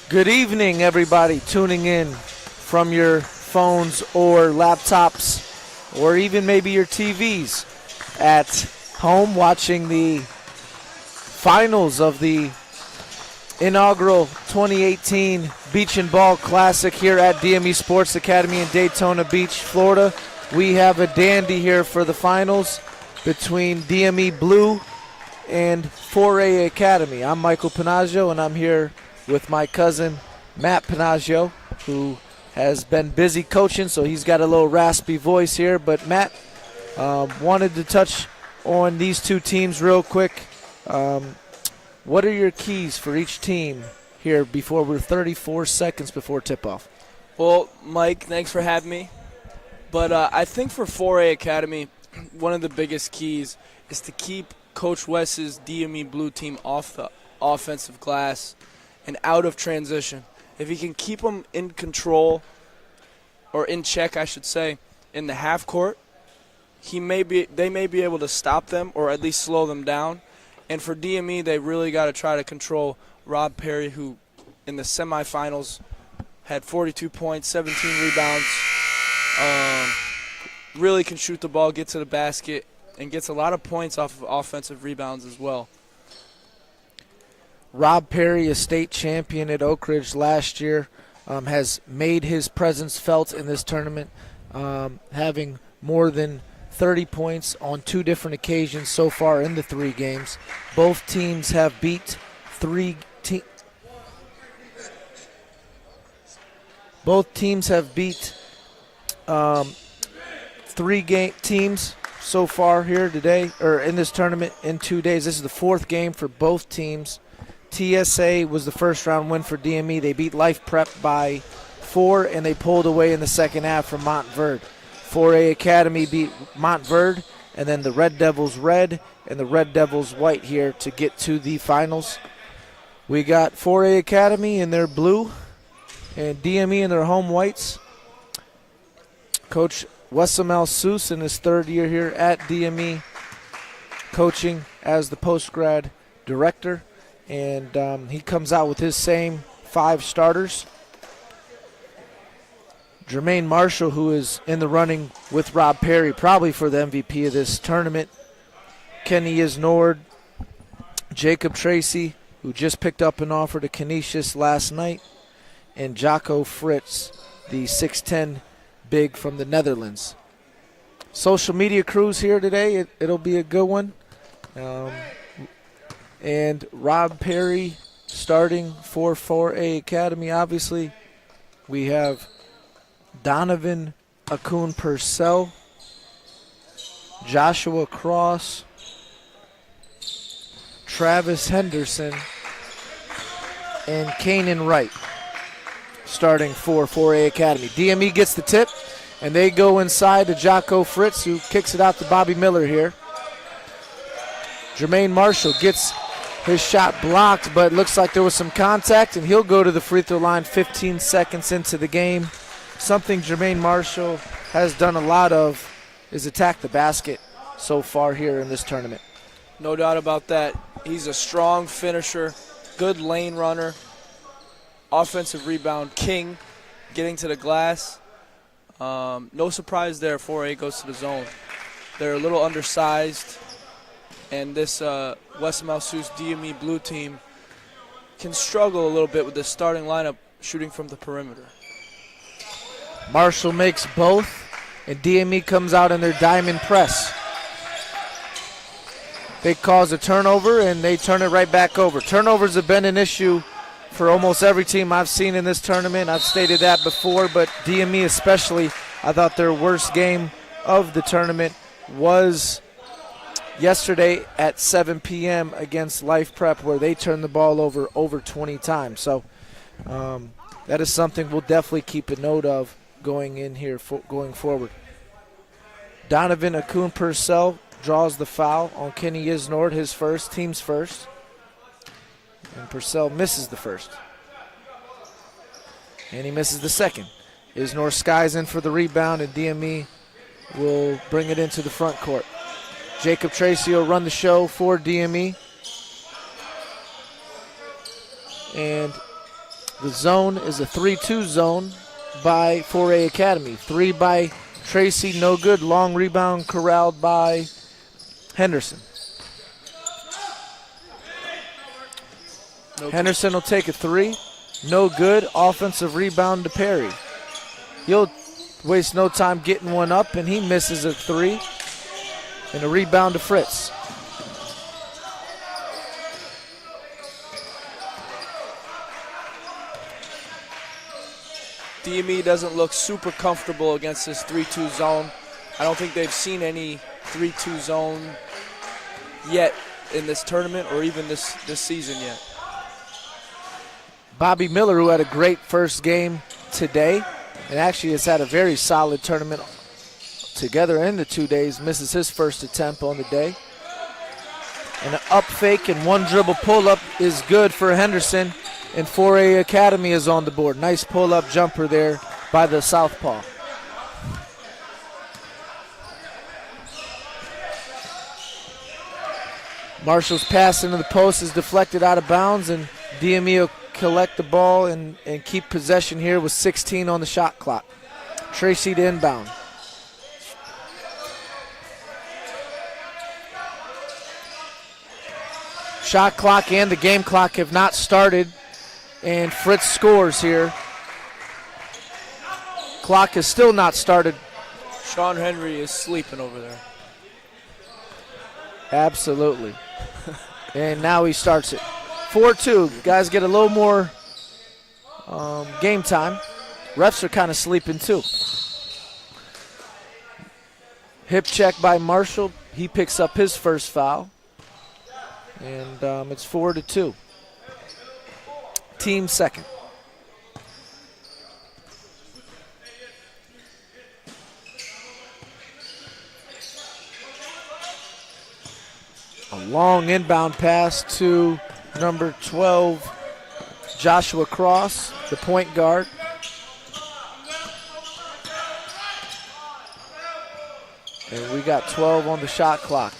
Good evening, everybody tuning in from your phones or laptops or even maybe your TVs at home watching the finals of the inaugural 2018 Beach and Ball Classic here at DME Sports Academy in Daytona Beach, Florida. We have a dandy here for the finals between DME Blue and 4A Academy. I'm Michael Panaggio, and I'm here with my cousin Matt Panaggio, who has been busy coaching, so he's got a little raspy voice here. But Matt, wanted to touch on these two teams real quick. What are your keys for each team here before we're 34 seconds before tip-off? Well, Mike, thanks for having me. But I think for 4A Academy, one of the biggest keys is to keep Coach Wes's DME Blue team off the offensive glass and out of transition. If he can keep them in control, or in check, I should say, in the half court, they may be able to stop them or at least slow them down. And for DME, they really got to try to control Rob Perry, who in the semifinals had 42 points, 17 rebounds, really can shoot the ball, get to the basket, and gets a lot of points off of offensive rebounds as well. Rob Perry, a state champion at Oak Ridge last year, has made his presence felt in this tournament, having more than 30 points on two different occasions so far in the three games. Both teams have beat three teams so far here today, or in this tournament in 2 days. This is the fourth game for both teams. TSA was the first round win for DME. They beat Life Prep by 4, and they pulled away in the second half from Montverde. 4A Academy beat Montverde, and then the Red Devils red and the Red Devils white here to get to the finals. We got 4A Academy in their blue and DME in their home whites. Coach Wesam Seuss in his third year here at DME, coaching as the post-grad director. And he comes out with his same 5 starters. Jermaine Marshall, who is in the running with Rob Perry, probably for the MVP of this tournament. Kenny Isnord, Jacob Tracy, who just picked up an offer to Canisius last night, and Jocko Fritz, the 6'10 big from the Netherlands. Social media crews here today. It'll be a good one. And Rob Perry starting for 4A Academy. Obviously, we have Donovan Akun-Purcell, Joshua Cross, Travis Henderson, and Kanan Wright starting for 4A Academy. DME gets the tip, and they go inside to Jocko Fritz, who kicks it out to Bobby Miller here. Jermaine Marshall gets his shot blocked, but looks like there was some contact, and he'll go to the free throw line 15 seconds into the game. Something Jermaine Marshall has done a lot of is attack the basket so far here in this tournament. No doubt about that. He's a strong finisher, good lane runner, offensive rebound king, getting to the glass. No surprise there, 4A goes to the zone. They're a little undersized, and this West Malsus DME Blue team can struggle a little bit with the starting lineup shooting from the perimeter. Marshall makes both, and DME comes out in their diamond press. They cause a turnover, and they turn it right back over. Turnovers have been an issue for almost every team I've seen in this tournament. I've stated that before, but DME especially, I thought their worst game of the tournament was yesterday at 7 p.m. against Life Prep, where they turned the ball over 20 times. So that is something we'll definitely keep a note of going in here, going forward. Donovan Akun-Purcell draws the foul on Kenny Isnord, his first, team's first. And Purcell misses the first. And he misses the second. Isnord skies in for the rebound, and DME will bring it into the front court. Jacob Tracy will run the show for DME. And The zone is a 3-2 zone by 4A Academy. 3 by Tracy, no good. Long rebound corralled by Henderson. Henderson will take a 3. No good. Offensive rebound to Perry. He'll waste no time getting one up, and he misses a 3. And a rebound to Fritz. DME doesn't look super comfortable against this 3-2 zone. I don't think they've seen any 3-2 zone yet in this tournament or even this season yet. Bobby Miller, who had a great first game today, and actually has had a very solid tournament together in the 2 days, misses his first attempt on the day. And an up fake and one dribble pull-up is good for Henderson, and 4A Academy is on the board. Nice pull-up jumper there by the southpaw. Marshall's pass into the post is deflected out of bounds, and DME will collect the ball and keep possession here with 16 on the shot clock. Tracy to inbound. Shot clock and the game clock have not started, and Fritz scores here. Clock is still not started. Sean Henry is sleeping over there. Absolutely. And now he starts it. 4-2. Guys get a little more game time. Refs are kind of sleeping too. Hip check by Marshall. He picks up his first foul. And it's 4-2. Team second. A long inbound pass to number 12, Joshua Cross, the point guard. And we got 12 on the shot clock.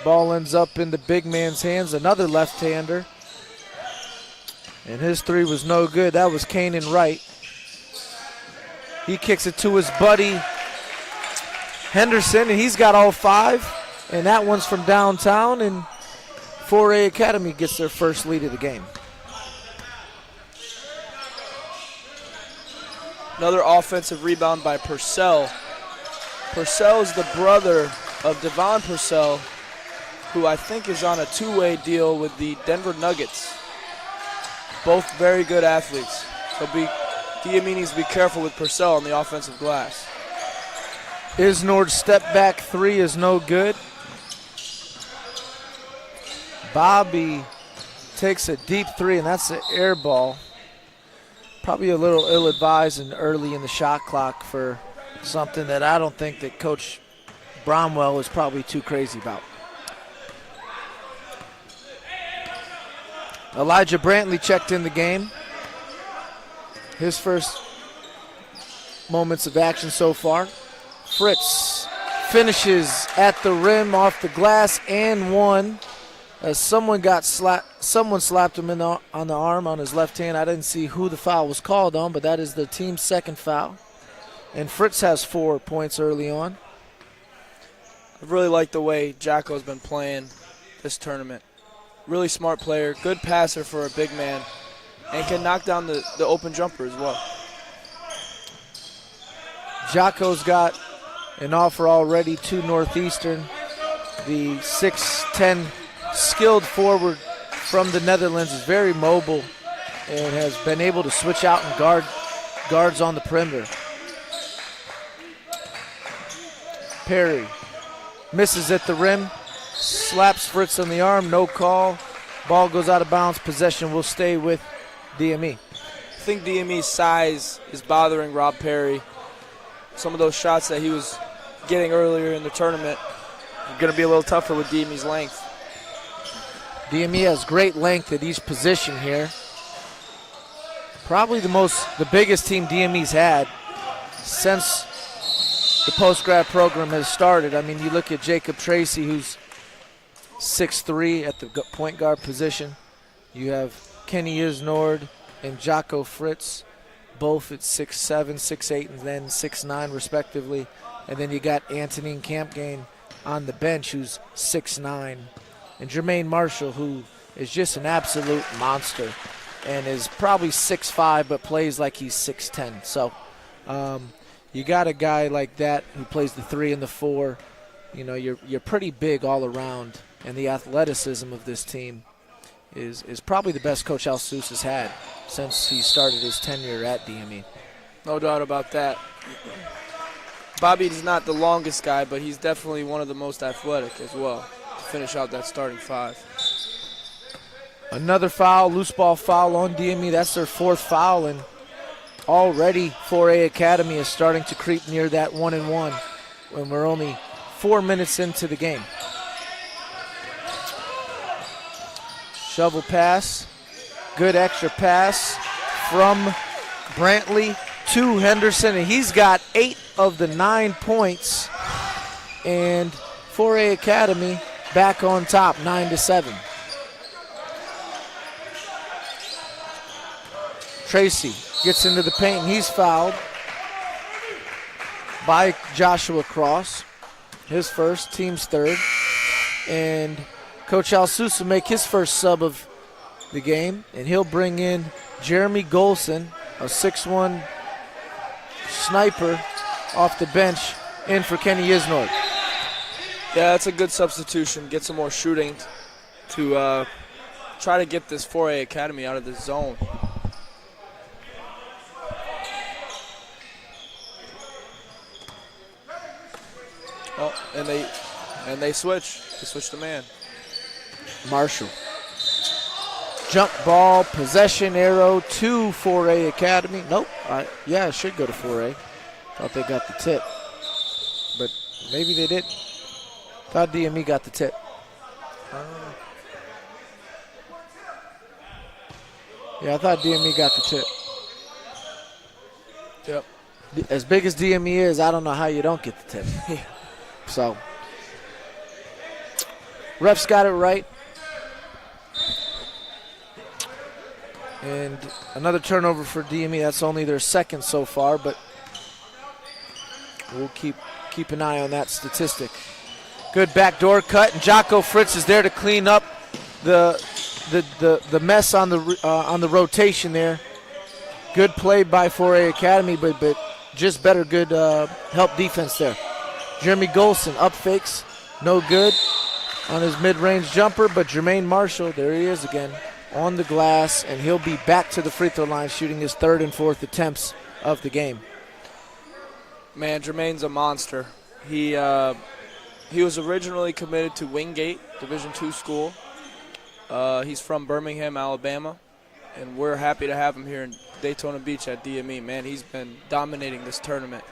Ball ends up in the big man's hands, another left-hander. And his 3 was no good. That was Kanan Wright. He kicks it to his buddy Henderson, and he's got all 5. And that one's from downtown, and 4A Academy gets their first lead of the game. Another offensive rebound by Purcell. Purcell is the brother of Devon Purcell, who I think is on a 2-way deal with the Denver Nuggets. Both very good athletes. So DME needs to be careful with Purcell on the offensive glass. Isnord's step back 3 is no good. Bobby takes a deep 3, and that's an air ball. Probably a little ill-advised and early in the shot clock for something that I don't think that Coach Bromwell is probably too crazy about. Elijah Brantley checked in the game. His first moments of action so far. Fritz finishes at the rim off the glass and one. As someone slapped him on the arm on his left hand. I didn't see who the foul was called on, but that is the team's second foul. And Fritz has 4 points early on. I really like the way Jacko's been playing this tournament. Really smart player, good passer for a big man, and can knock down the open jumper as well. Jocko's got an offer already to Northeastern. The 6'10" skilled forward from the Netherlands is very mobile and has been able to switch out and guards on the perimeter. Perry misses at the rim, slaps Fritz on the arm, no call. Ball goes out of bounds, possession will stay with DME. I think DME's size is bothering Rob Perry. Some of those shots that he was getting earlier in the tournament are going to be a little tougher with DME's length. DME has great length at each position here. Probably the biggest team DME's had since the post-grad program has started. I mean, you look at Jacob Tracy, who's 6'3" at the point guard position. You have Kenny Isnord, and Jocko Fritz, both at 6'7", 6'8", and then 6'9", respectively. And then you got Anthony and Campgain on the bench, who's 6'9", and Jermaine Marshall, who is just an absolute monster and is probably 6'5", but plays like he's 6'10". So you got a guy like that who plays the 3 and the 4. You know, you're pretty big all around, and the athleticism of this team is probably the best Coach Al Seuss has had since he started his tenure at DME. No doubt about that. Bobby's not the longest guy, but he's definitely one of the most athletic as well to finish out that starting 5. Another foul, loose ball foul on DME. That's their 4th foul, and already 4A Academy is starting to creep near that 1-1 when we're only 4 minutes into the game. Shovel pass, good extra pass from Brantley to Henderson, and he's got 8 of the 9 points, and 4A Academy back on top, 9-7. Tracy gets into the paint, and he's fouled by Joshua Cross. His first, team's 3rd. And Coach Al Seuss will make his first sub of the game, and he'll bring in Jeremy Golson, a 6'1" sniper off the bench, in for Kenny Isnord. Yeah, that's a good substitution. Get some more shooting to try to get this 4A Academy out of this zone. Oh, and they switch. They switch the man. Marshall. Jump ball, possession arrow to 4A Academy. Nope. Yeah, it should go to 4A. Thought they got the tip, but maybe they didn't. Thought DME got the tip. Yeah, I thought DME got the tip. Yep. As big as DME is, I don't know how you don't get the tip. So, refs got it right. And another turnover for DME. That's only their 2nd so far, but we'll keep an eye on that statistic. Good backdoor cut, and Jocko Fritz is there to clean up the mess on the rotation there. Good play by 4A Academy, but just better good help defense there. Jeremy Golson up fakes, no good on his mid-range jumper, but Jermaine Marshall, there he is again, on the glass, and he'll be back to the free throw line shooting his 3rd and 4th attempts of the game. Man, Jermaine's a monster. He was originally committed to Wingate, Division II school. He's from Birmingham, Alabama, and we're happy to have him here in Daytona Beach at DME. Man, he's been dominating this tournament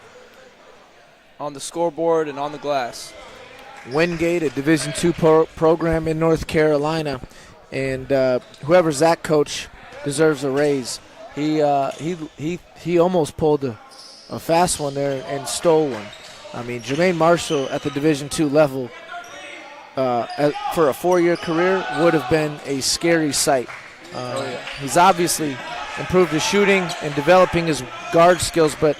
on the scoreboard and on the glass. Wingate, a Division II program in North Carolina, and whoever's that coach deserves a raise. He almost pulled a fast one there and stole one. I mean, Jermaine Marshall at the Division II level for a 4-year career would have been a scary sight. He's obviously improved his shooting and developing his guard skills, but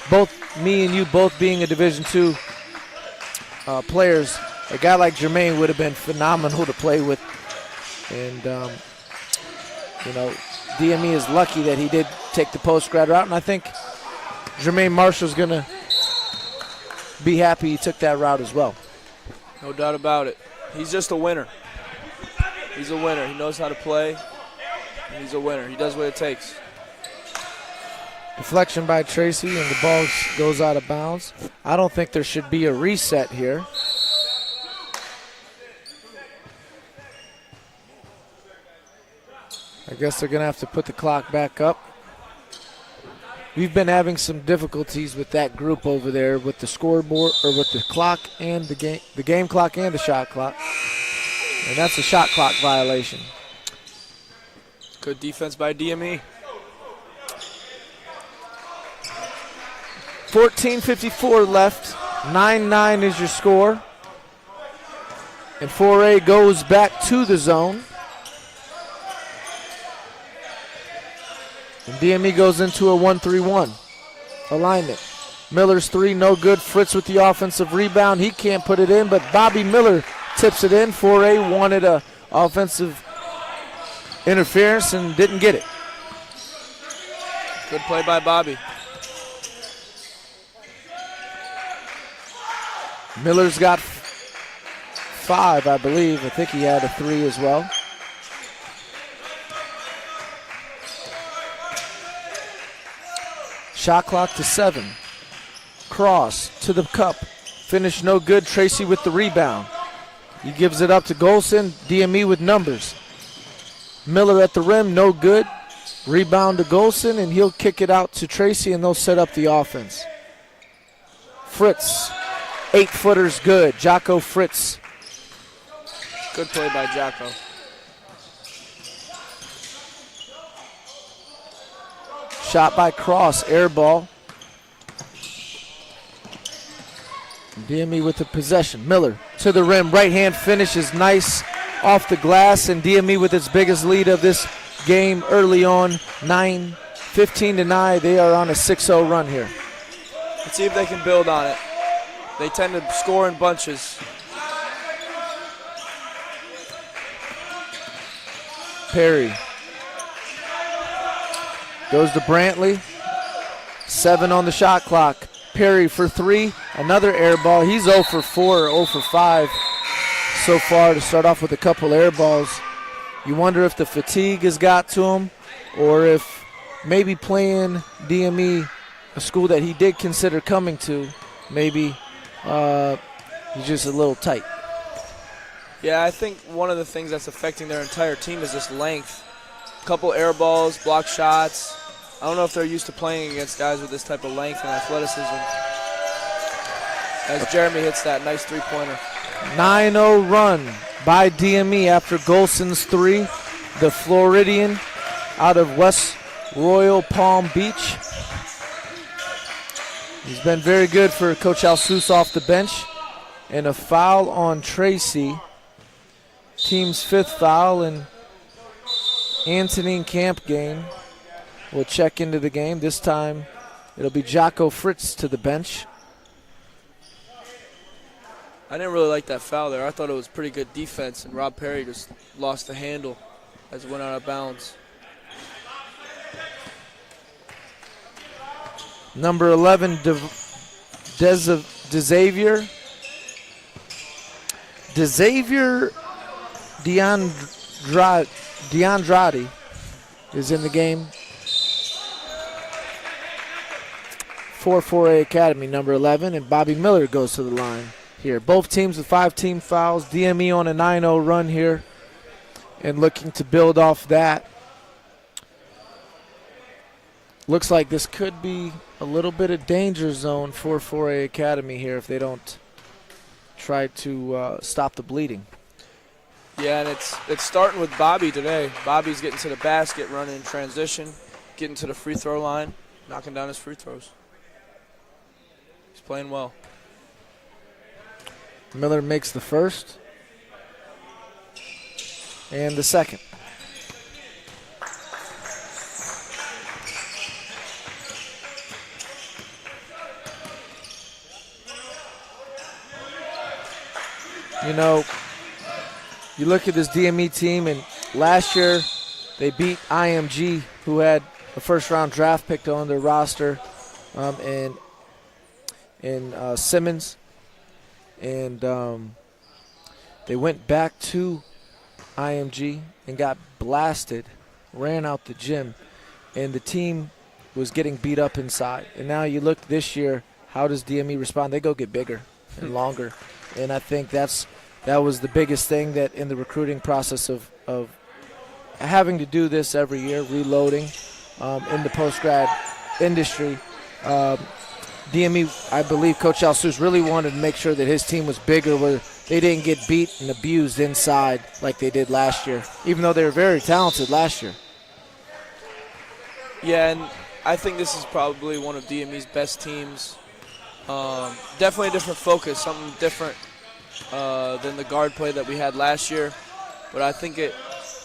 both me and you both being a Division II players, a guy like Jermaine would have been phenomenal to play with. And, DME is lucky that he did take the post-grad route, and I think Jermaine Marshall's going to be happy he took that route as well. No doubt about it. He's just a winner. He's a winner. He knows how to play, and he's a winner. He does what it takes. Deflection by Tracy, and the ball goes out of bounds. I don't think there should be a reset here. I guess they're going to have to put the clock back up. We've been having some difficulties with that group over there with the scoreboard, or with the clock and the game clock and the shot clock. And that's a shot clock violation. Good defense by DME. 14:54 left. 9-9 is your score. And 4A goes back to the zone. And DME goes into a 1-3-1 alignment. Miller's three, no good. Fritz with the offensive rebound. He can't put it in, but Bobby Miller tips it in. 4A wanted a offensive interference and didn't get it. Good play by Bobby. Miller's got 5, I believe. I think he had a 3 as well. Shot clock to 7. Cross to the cup. Finish no good. Tracy with the rebound. He gives it up to Golson. DME with numbers. Miller at the rim, no good. Rebound to Golson, and he'll kick it out to Tracy, and they'll set up the offense. Fritz, 8-footer's good. Jocko Fritz. Good play by Jocko. Shot by Cross, air ball. DME with the possession. Miller to the rim, right hand finish is nice off the glass, and DME with its biggest lead of this game early on, 15-9. They are on a 6-0 run here. Let's see if they can build on it. They tend to score in bunches. Perry goes to Brantley. 7 on the shot clock. Perry for 3, another air ball. He's 0 for 4 or 0 for 5 so far to start off with a couple air balls. You wonder if the fatigue has got to him, or if maybe playing DME, a school that he did consider coming to, maybe he's just a little tight. Yeah, I think one of the things that's affecting their entire team is this length. Couple air balls, block shots. I don't know if they're used to playing against guys with this type of length and athleticism. As Jeremy hits that nice three-pointer. 9-0 run by DME after Golson's 3. The Floridian out of West Royal Palm Beach. He's been very good for Coach Alsus off the bench. And a foul on Tracy. Team's 5th foul, and Anthony Camp game will check into the game. This time it'll be Jocko Fritz to the bench. I didn't really like that foul there. I thought it was pretty good defense, and Rob Perry just lost the handle as it went out of bounds. Number 11, DeXavier DeAndrade is in the game. 4A Academy, number 11, and Bobby Miller goes to the line here. Both teams with 5 team fouls. DME on a 9-0 run here and looking to build off that. Looks like this could be a little bit of danger zone for 4A Academy here if they don't try to stop the bleeding. Yeah, and it's starting with Bobby today. Bobby's getting to the basket, running in transition, getting to the free throw line, knocking down his free throws. He's playing well. Miller makes the first and the second. You know, you look at this DME team, and last year they beat IMG, who had a first-round draft pick on their roster, and Simmons. And they went back to IMG and got blasted, ran out the gym, and the team was getting beat up inside. And now you look this year, how does DME respond? They go get bigger and longer. And I think that was the biggest thing that in the recruiting process of having to do this every year, reloading in the post-grad industry. DME, I believe Coach Alsus really wanted to make sure that his team was bigger, where they didn't get beat and abused inside like they did last year, even though they were very talented last year. Yeah, and I think this is probably one of DME's best teams. Definitely a different focus, something different than the guard play that we had last year. But I think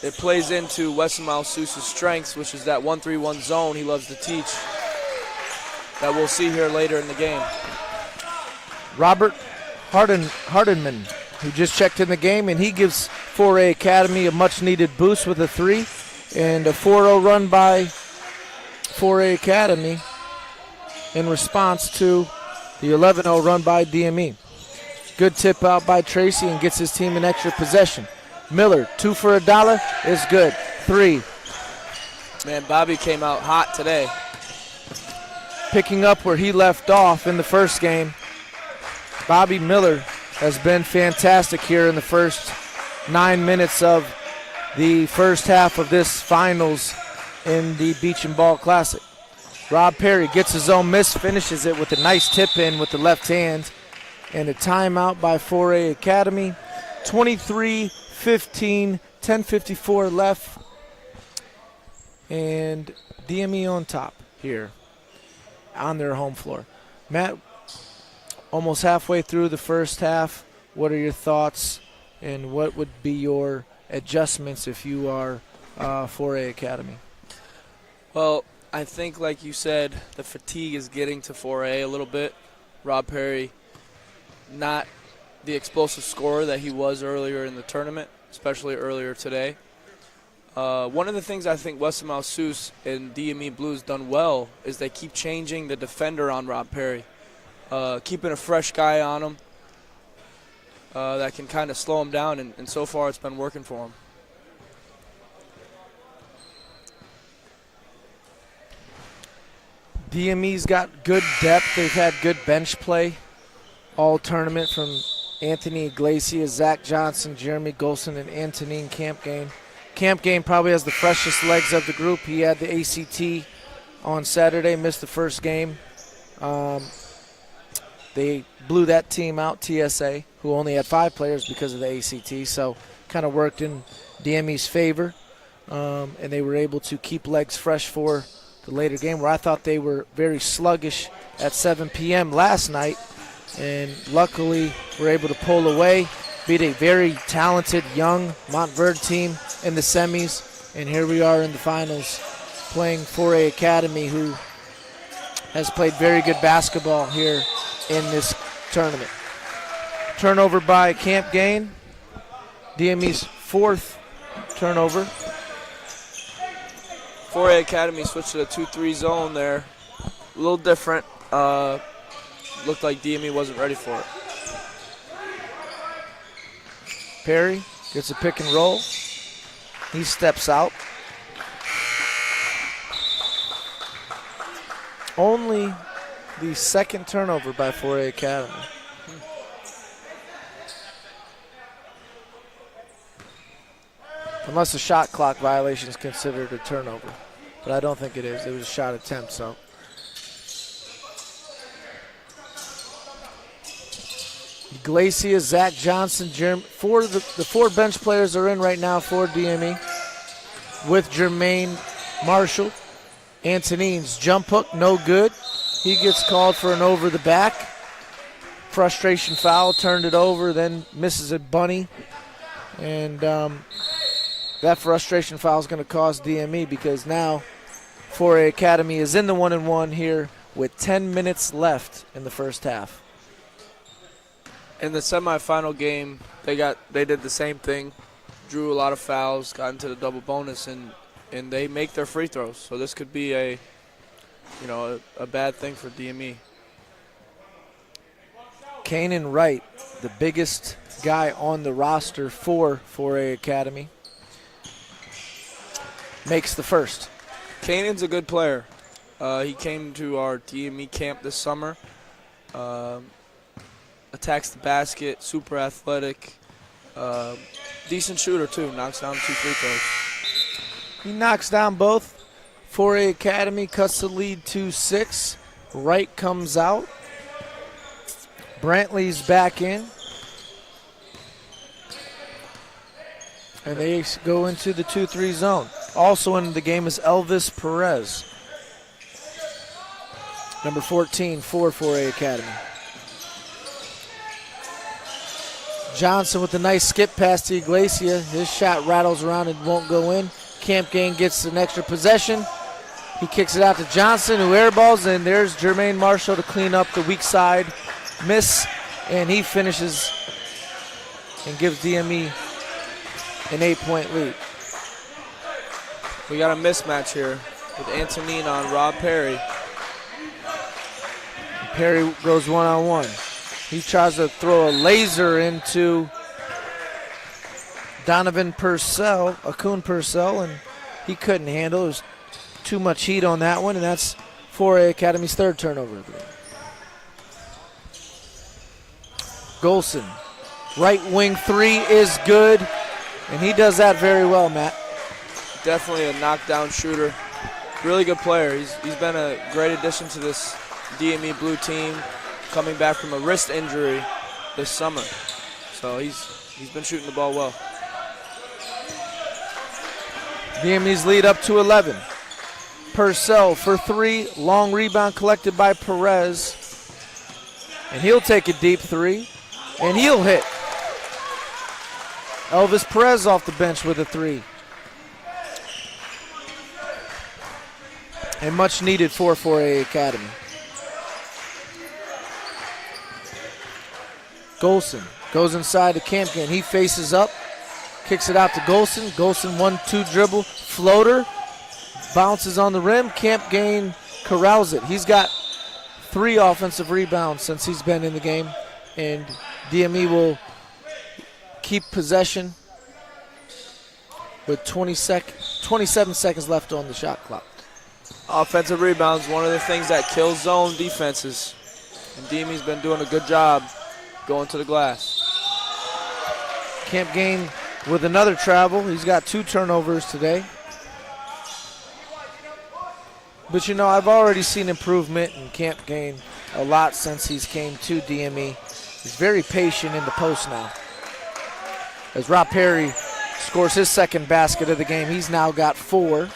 it plays into Weston Malsus's strengths, which is that 1-3-1 zone he loves to teach that we'll see here later in the game. Robert Hardenman, who just checked in the game, and he gives 4A Academy a much-needed boost with a 3 and a 4-0 run by 4A Academy in response to the 11-0 run by DME. Good tip out by Tracy and gets his team an extra possession. Miller, 2 for $1 is good. 3. Man, Bobby came out hot today. Picking up where he left off in the first game, Bobby Miller has been fantastic here in the first 9 minutes of the first half of this finals in the Beach and Ball Classic. Rob Perry gets his own miss, finishes it with a nice tip in with the left hand, and a timeout by 4A Academy. 23-15, 10:54 left, and DME on top here on their home floor. Matt, almost halfway through the first half, what are your thoughts, and what would be your adjustments if you are 4A Academy? Well, I think, like you said, the fatigue is getting to 4A a little bit. Rob Perry, not the explosive scorer that he was earlier in the tournament, especially earlier today. One of the things I think Weston Malsus and DME Blues done well is they keep changing the defender on Rob Perry, keeping a fresh guy on him that can kind of slow him down, and so far it's been working for him. DME's got good depth. They've had good bench play all tournament from Anthony Iglesias, Zach Johnson, Jeremy Golson, and Antonine Campgain. Campgain probably has the freshest legs of the group. He had the ACT on Saturday, missed the first game. They blew that team out, TSA, who only had 5 players because of the ACT, so kind of worked in DME's favor, and they were able to keep legs fresh for the later game, where I thought they were very sluggish at 7 p.m. last night, and luckily were able to pull away, beat a very talented young Montverde team in the semis, and here we are in the finals playing 4A Academy, who has played very good basketball here in this tournament. Turnover by Campgain, DME's 4th turnover. 4A Academy switched to the 2-3 zone there. A little different. Looked like DME wasn't ready for it. Perry gets a pick and roll. He steps out. Only the 2nd turnover by 4A Academy. Unless a shot clock violation is considered a turnover. But I don't think it is. It was a shot attempt, so. Iglesias, Zach Johnson, the 4 bench players are in right now for DME with Jermaine Marshall. Antonine's jump hook, no good. He gets called for an over the back. Frustration foul, turned it over, then misses a bunny. And that frustration foul is going to cost DME, because now 4A Academy is in the 1-and-1 here with 10 minutes left in the first half. In the semifinal game, they did the same thing, drew a lot of fouls, got into the double bonus, and they make their free throws. So this could be a bad thing for DME. Kanan Wright, the biggest guy on the roster for 4A Academy, makes the first. Kanan's a good player. He came to our DME camp this summer. Attacks the basket, super athletic, decent shooter too, knocks down 2 free throws. He knocks down both. 4A Academy cuts the lead to 6. Wright comes out. Brantley's back in. And they go into the 2-3 zone. Also in the game is Elvis Perez, number 14 for 4A Academy. Johnson with a nice skip pass to Iglesias. His shot rattles around and won't go in. Camp Gain gets an extra possession. He kicks it out to Johnson, who airballs, and there's Jermaine Marshall to clean up the weak side miss, and he finishes and gives DME an 8-point lead. We got a mismatch here with Antonine on Rob Perry. Perry goes one-on-one. He tries to throw a laser into Donovan Purcell, Akun Purcell, and he couldn't handle it. Was too much heat on that one, and that's 4A Academy's third turnover of the game. Golson, right wing three is good, and he does that very well, Matt. Definitely a knockdown shooter. Really good player. He's been a great addition to this DME Blue team, coming back from a wrist injury this summer. So he's been shooting the ball well. DME's lead up to 11. Purcell for three, long rebound collected by Perez. And he'll take a deep three, and he'll hit. Elvis Perez off the bench with a three. And much needed for 4A Academy. Golson goes inside to Camp Gain. He faces up, kicks it out to Golson. Golson 1-2 dribble, floater, bounces on the rim. Camp Gain corrals it. He's got 3 offensive rebounds since he's been in the game, and DME will keep possession with 27 seconds left on the shot clock. Offensive rebounds, one of the things that kills zone defenses, and DME's been doing a good job going to the glass. Camp Gain with another travel. He's got 2 turnovers today. But, you know, I've already seen improvement in Camp Gain a lot since he's came to DME. He's very patient in the post now. As Rob Perry scores his second basket of the game, he's now got 4.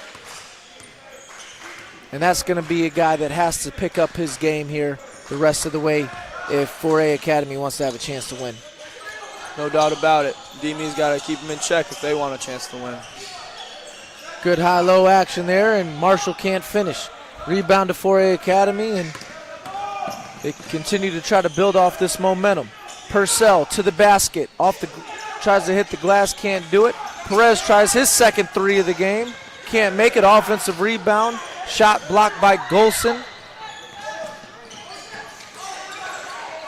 And that's going to be a guy that has to pick up his game here the rest of the way if 4A Academy wants to have a chance to win. No doubt about it. DME's got to keep him in check if they want a chance to win. Good high-low action there, and Marshall can't finish. Rebound to 4A Academy, and they continue to try to build off this momentum. Purcell to the basket, tries to hit the glass, can't do it. Perez tries his second 3 of the game, can't make it. Offensive rebound, shot blocked by Golson.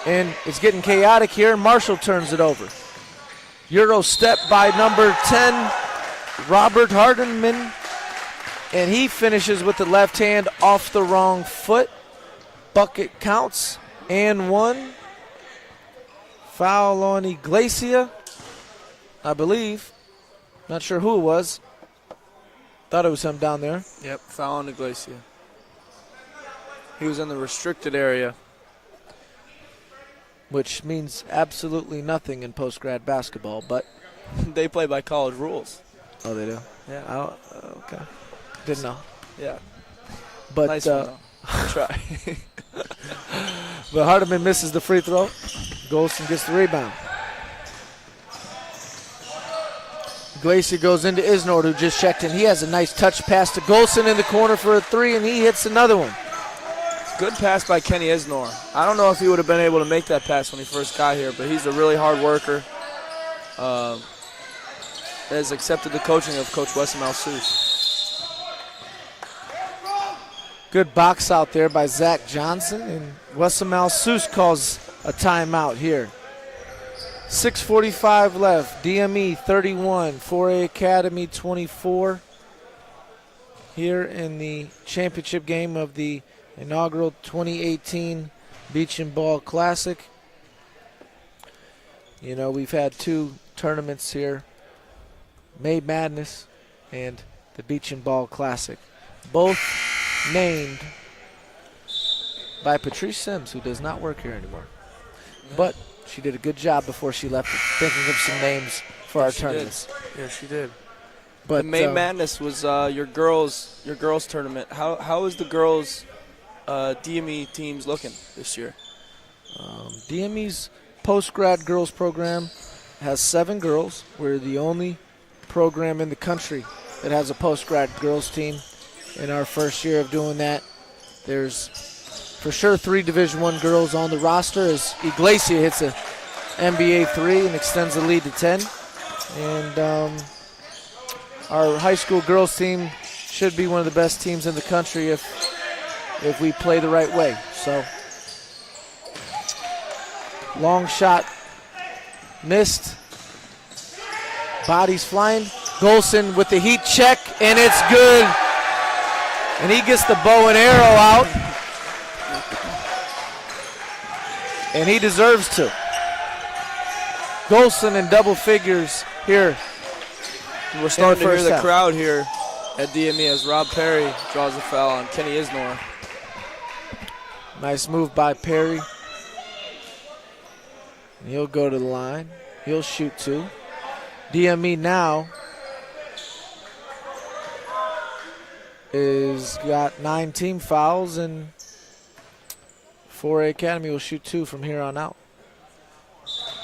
And it's getting chaotic here. Marshall turns it over. Euro step by number 10, Robert Hardenman. And he finishes with the left hand off the wrong foot. Bucket counts and 1. Foul on Iglesias, I believe. Not sure who it was. Thought it was him down there. Yep, foul on Iglesias. He was in the restricted area. Which means absolutely nothing in post-grad basketball, but they play by college rules. Oh, they do? Yeah. Okay. Didn't know. Yeah. But nice one, though. Try. But Hardeman misses the free throw. Golson gets the rebound. Iglesias goes into Isnord, who just checked in. He has a nice touch pass to Golson in the corner for a 3, and he hits another one. Good pass by Kenny Isnor. I don't know if he would have been able to make that pass when he first got here, but he's a really hard worker. Has accepted the coaching of Coach Wesson Malsous. Good box out there by Zach Johnson, and Wesson Malsous calls a timeout here. 6:45 left. DME 31, 4A Academy 24. Here in the championship game of the inaugural 2018 Beach and Ball Classic. You know, we've had 2 tournaments here, May Madness and the Beach and Ball Classic, both named by Patrice Sims, who does not work here anymore. Yeah. But she did a good job before she left thinking of some names for our tournaments. Yeah, she did. But the May Madness was your girls tournament. How is the girls DME teams looking this year? DME's post-grad girls program has 7 girls. We're the only program in the country that has a post-grad girls team in our first year of doing that. There's for sure 3 Division I girls on the roster as Iglesia hits a NBA 3 and extends the lead to 10. And our high school girls team should be one of the best teams in the country if we play the right way. So, long shot missed. Bodies flying. Golson with the heat check, and it's good. And he gets the bow and arrow out. And he deserves to. Golson in double figures here. We're starting to hear the crowd here at DME as Rob Perry draws a foul on Kenny Isnor. Nice move by Perry. And he'll go to the line. He'll shoot 2. DME now is got 9 team fouls, and 4A Academy will shoot 2 from here on out.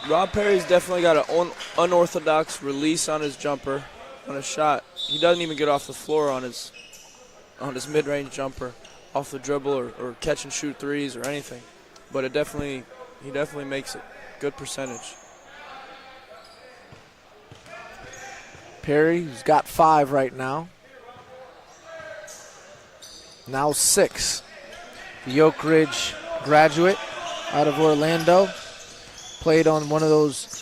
Rob Perry's definitely got an unorthodox release on his jumper, on his shot. He doesn't even get off the floor on his mid-range jumper, off the dribble or catch and shoot threes or anything. But he definitely makes it. Good percentage. Perry, who's got 5 right now. Now 6. The Oak Ridge graduate out of Orlando. Played on one of those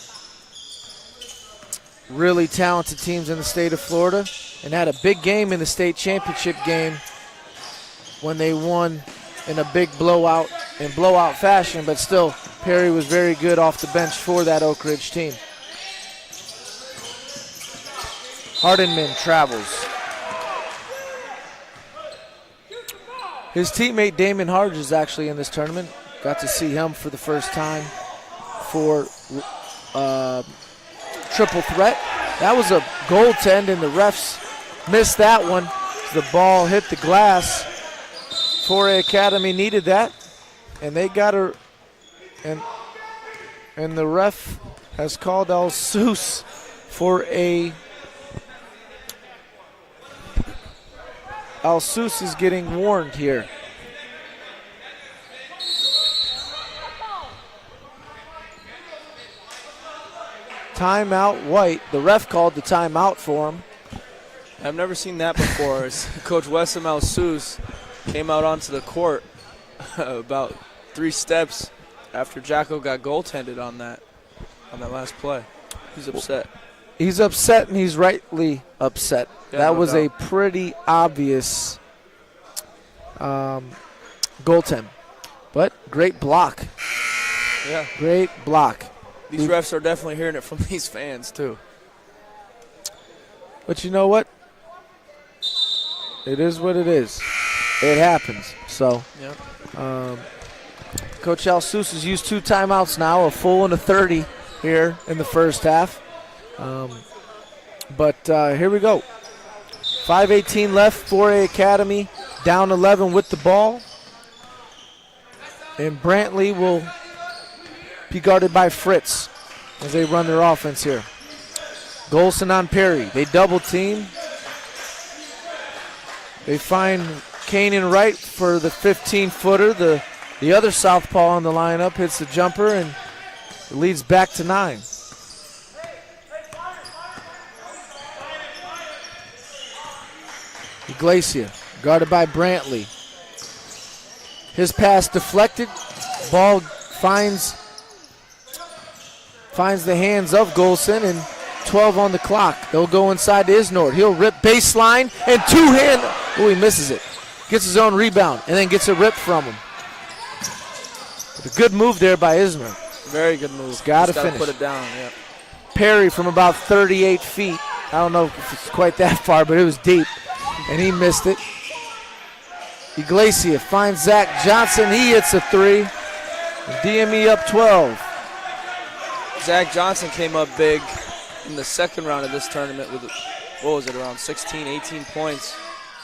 really talented teams in the state of Florida and had a big game in the state championship game when they won in a big blowout fashion, but still Perry was very good off the bench for that Oak Ridge team. Hardenman travels. His teammate Damon Harge is actually in this tournament. Got to see him for the first time for triple threat. That was a goaltend, and the refs missed that one. The ball hit the glass. 4A Academy needed that, and they got her. And the ref has called Al Seuss for a. Al Seuss is getting warned here. Timeout White. The ref called the timeout for him. I've never seen that before. Coach Wessam Al Seuss came out onto the court about 3 steps after Jacko got goaltended on that last play. He's upset. He's upset, and he's rightly upset. Yeah, that no was doubt. a pretty obvious goaltend. But great block. Yeah. Great block. These refs are definitely hearing it from these fans, too. But you know what? It is what it is. It happens. So, yeah. Coach Al Seuss has used 2 timeouts now, a full and a 30 here in the first half. But here we go. 5:18 left, 4A Academy down 11 with the ball. And Brantley will be guarded by Fritz as they run their offense here. Golson on Perry. They double team. They find Kanan Wright for the 15-footer. The other southpaw in the lineup hits the jumper, and it leads back to 9. Iglesia guarded by Brantley. His pass deflected. Ball finds the hands of Golson, and 12 on the clock. They'll go inside to Isnord. He'll rip baseline and 2-hand. Oh, he misses it. Gets his own rebound and then gets a rip from him. But a good move there by Isnord. Very good move. Got to finish. Put it down. Yeah. Perry from about 38 feet. I don't know if it's quite that far, but it was deep, and he missed it. Iglesia finds Zach Johnson. He hits a 3. DME up 12. Zach Johnson came up big in the second round of this tournament with, around 16, 18 points.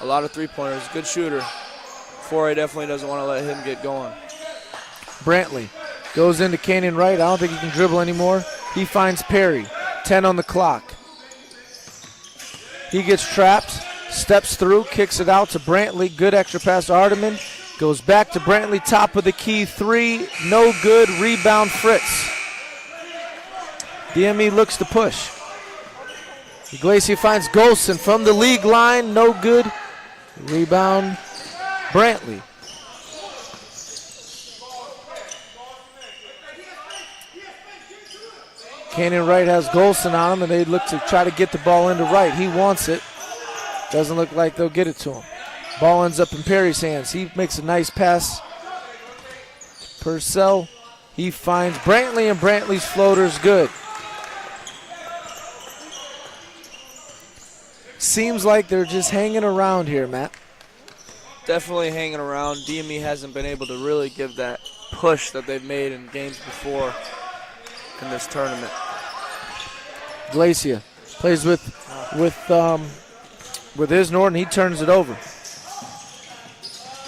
A lot of three-pointers. Good shooter. 4A definitely doesn't want to let him get going. Brantley goes into Kanan Wright. I don't think he can dribble anymore. He finds Perry. 10 on the clock. He gets trapped, steps through, kicks it out to Brantley. Good extra pass to Hardiman. Goes back to Brantley, top of the key, 3, no good, rebound Fritz. DME looks to push. Iglesia finds Golson from the league line, no good. Rebound Brantley. Canyon Wright has Golson on him, and they look to try to get the ball into Wright. He wants it. Doesn't look like they'll get it to him. Ball ends up in Perry's hands. He makes a nice pass. Purcell, he finds Brantley, and Brantley's floater's good. Seems like they're just hanging around here, Matt. Definitely hanging around. DME hasn't been able to really give that push that they've made in games before in this tournament. Glacia plays with Isnor, and he turns it over.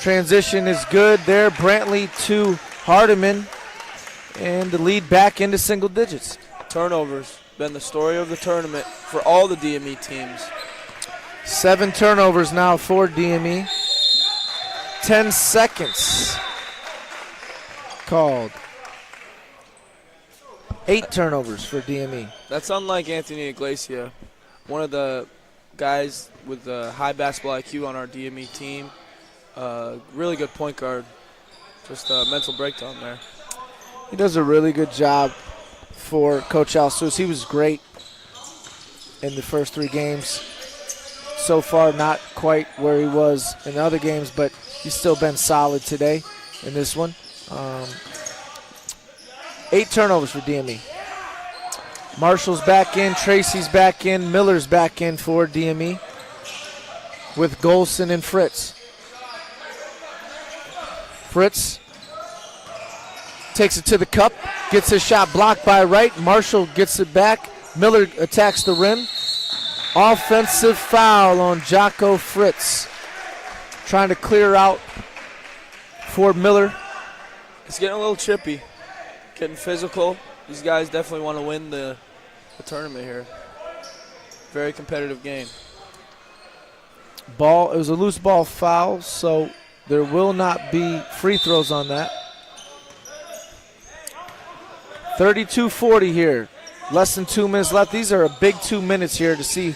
Transition is good there. Brantley to Hardiman, and the lead back into single digits. Turnovers been the story of the tournament for all the DME teams. 7 turnovers now for DME. 10 seconds called. 8 turnovers for DME. That's unlike Anthony Iglesia, one of the guys with the high basketball IQ on our DME team. Really good point guard. Just a mental breakdown there. He does a really good job for Coach Alsus. He was great in the first 3 games. So far, not quite where he was in the other games, but he's still been solid today in this one. 8 turnovers for DME. Marshall's back in, Tracy's back in, Miller's back in for DME with Golson and Fritz. Fritz takes it to the cup, gets his shot blocked by Wright. Marshall gets it back. Miller attacks the rim. Offensive foul on Jocko Fritz. Trying to clear out for Miller. It's getting a little chippy, getting physical. These guys definitely want to win the tournament here. Very competitive game. It was a loose ball foul, so there will not be free throws on that. 32-40 here. Less than 2 minutes left. These are a big 2 minutes here to see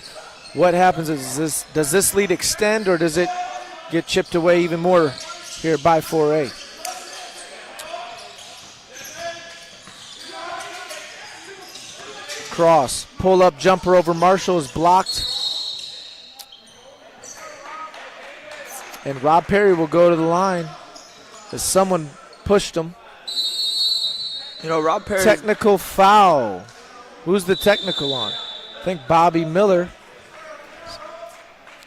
what happens. Does this lead extend, or does it get chipped away even more here by 4A? Cross. Pull-up jumper over Marshall is blocked. And Rob Perry will go to the line as someone pushed him. You know, Rob Perry. Technical foul. Who's the technical on? I think Bobby Miller.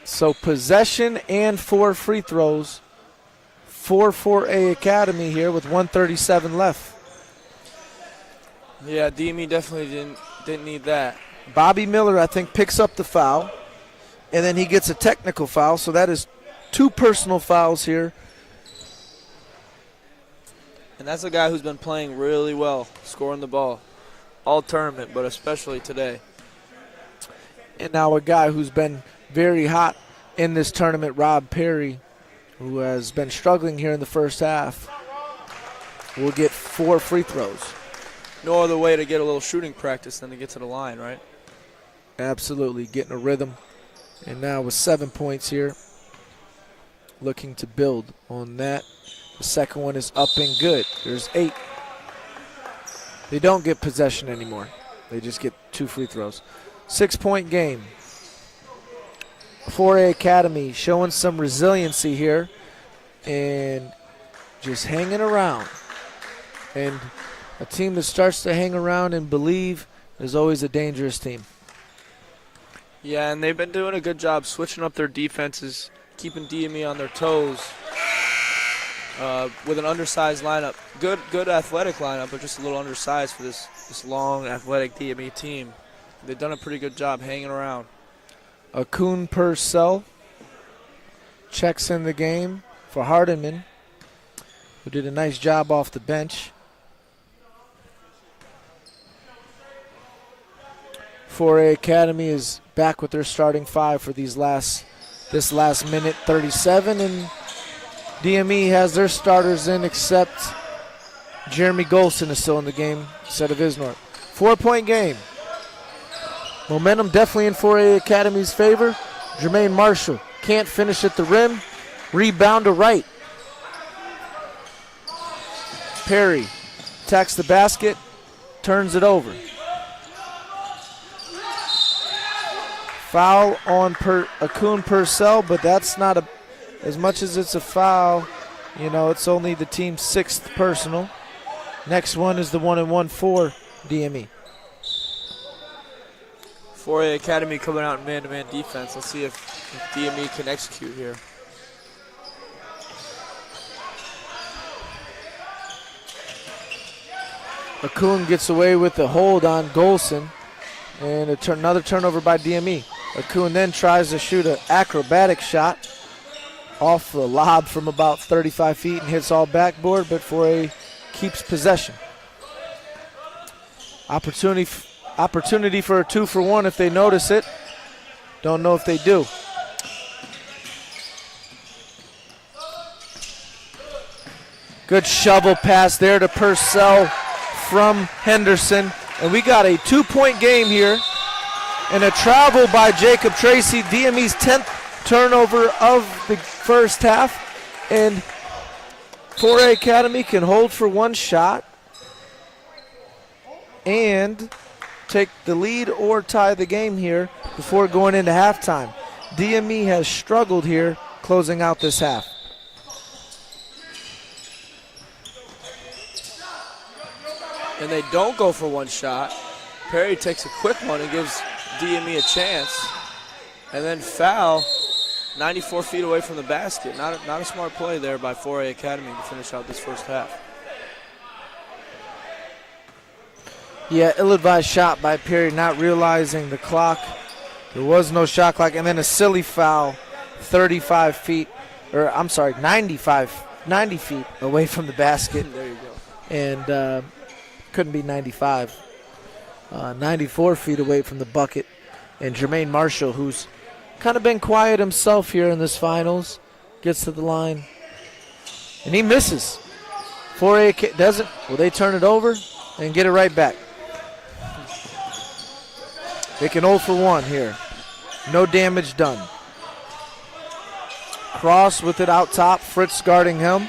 So possession and 4 free throws for 4A Academy here with 1:37 left. Yeah, DME definitely didn't need that. Bobby Miller, I think, picks up the foul, and then he gets a technical foul, so that is 2 personal fouls here. And that's a guy who's been playing really well, scoring the ball all tournament, but especially today. And now a guy who's been very hot in this tournament, Rob Perry, who has been struggling here in the first half, will get 4 free throws. No other way to get a little shooting practice than to get to the line, right? Absolutely, getting a rhythm. And now with 7 points here, looking to build on that. The second one is up and good. There's 8. They don't get possession anymore. They just get 2 free throws. 6-point game. 4A Academy showing some resiliency here and just hanging around. And a team that starts to hang around and believe is always a dangerous team. Yeah, and they've been doing a good job switching up their defenses, keeping DME on their toes with an undersized lineup. Good athletic lineup, but just a little undersized for this long, athletic DME team. They've done a pretty good job hanging around. Akun Purcell checks in the game for Hardiman, who did a nice job off the bench. 4A Academy is back with their starting five for this last minute 37, and DME has their starters in except Jeremy Golson is still in the game instead of Isnort. 4-point game. Momentum definitely in 4A Academy's favor. Jermaine Marshall can't finish at the rim. Rebound to right. Perry attacks the basket, turns it over. Foul on Akun Purcell, but that's not as much as it's a foul, it's only the team's 6th personal. Next one is the 1-and-1 for DME. 4A Academy coming out in man-to-man defense. Let's see if DME can execute here. Akun gets away with the hold on Golson, and another turnover by DME. Akun then tries to shoot an acrobatic shot off the lob from about 35 feet and hits all backboard, but 4A keeps possession. Opportunity for a 2-for-1 if they notice it. Don't know if they do. Good shovel pass there to Purcell from Henderson. And we got a 2-point game here. And a travel by Jacob Tracy, DME's 10th turnover of the first half. And 4A Academy can hold for one shot and take the lead or tie the game here before going into halftime. DME has struggled here closing out this half. And they don't go for one shot. Perry takes a quick one and gives DME a chance. And then foul 94 feet away from the basket. Not a smart play there by 4A Academy to finish out this first half. Yeah, ill-advised shot by Perry, not realizing the clock. There was no shot clock. And then a silly foul 90 feet away from the basket. There you go. And couldn't be 95. 94 feet away from the bucket. And Jermaine Marshall, who's kind of been quiet himself here in this finals, gets to the line. And he misses. 4A doesn't. Will they turn it over and get it right back? They can 0 for 1 here. No damage done. Cross with it out top. Fritz guarding him.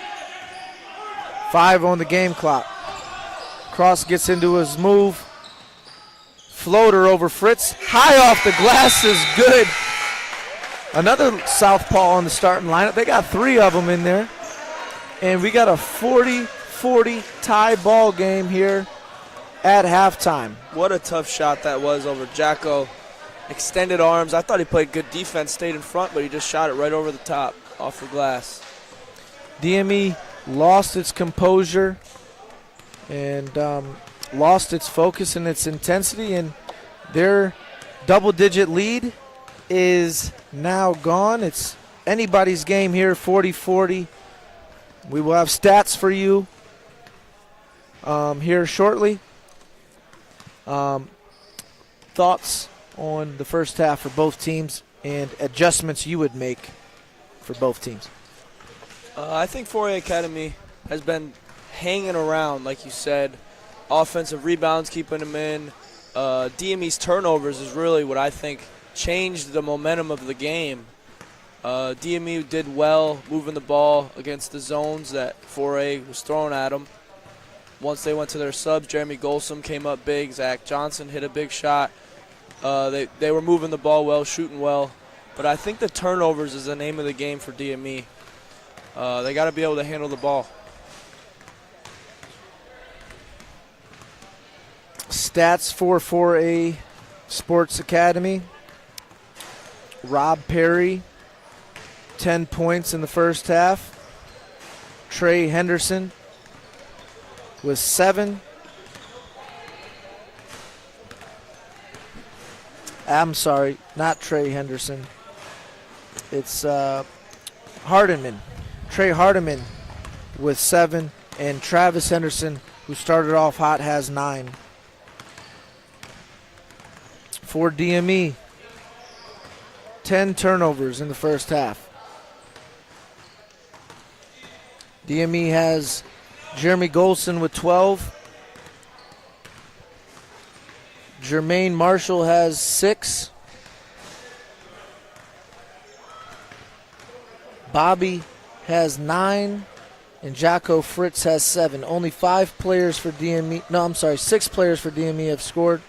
5 on the game clock. Cross gets into his move. Floater over Fritz. High off the glass is good. Another southpaw on the starting lineup. They got 3 of them in there. And we got a 40-40 tie ball game here at halftime. What a tough shot that was over Jacko. Extended arms. I thought he played good defense, stayed in front, but he just shot it right over the top off the glass. DME lost its composure and lost its focus and its intensity, and their double-digit lead is now gone. It's anybody's game here, 40-40. We will have stats for you here shortly. Thoughts on the first half for both teams and adjustments you would make for both teams? I think 4A Academy has been hanging around, like you said. Offensive rebounds, keeping them in. DME's turnovers is really what I think changed the momentum of the game. DME did well moving the ball against the zones that 4A was throwing at them. Once they went to their subs, Jeremy Golsom came up big. Zach Johnson hit a big shot. They were moving the ball well, shooting well. But I think the turnovers is the name of the game for DME. They got to be able to handle the ball. Stats for 4A Sports Academy. Rob Perry, 10 points in the first half. Trey Henderson with 7. I'm sorry, not Trey Henderson. It's Hardiman. Trey Hardiman with 7, and Travis Henderson, who started off hot, has 9. for DME. 10 turnovers in the first half. DME has Jeremy Golson with 12. Jermaine Marshall has 6. Bobby has 9. And Jocko Fritz has 7. Only 6 players for DME have scored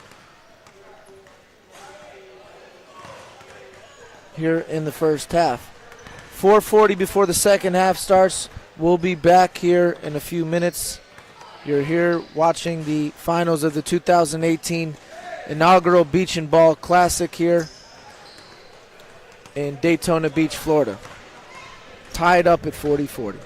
here in the first half. 4:40 before the second half starts. We'll be back here in a few minutes. You're here watching the finals of the 2018 inaugural Beach and Ball Classic here in Daytona Beach, Florida. Tied up at 40-40.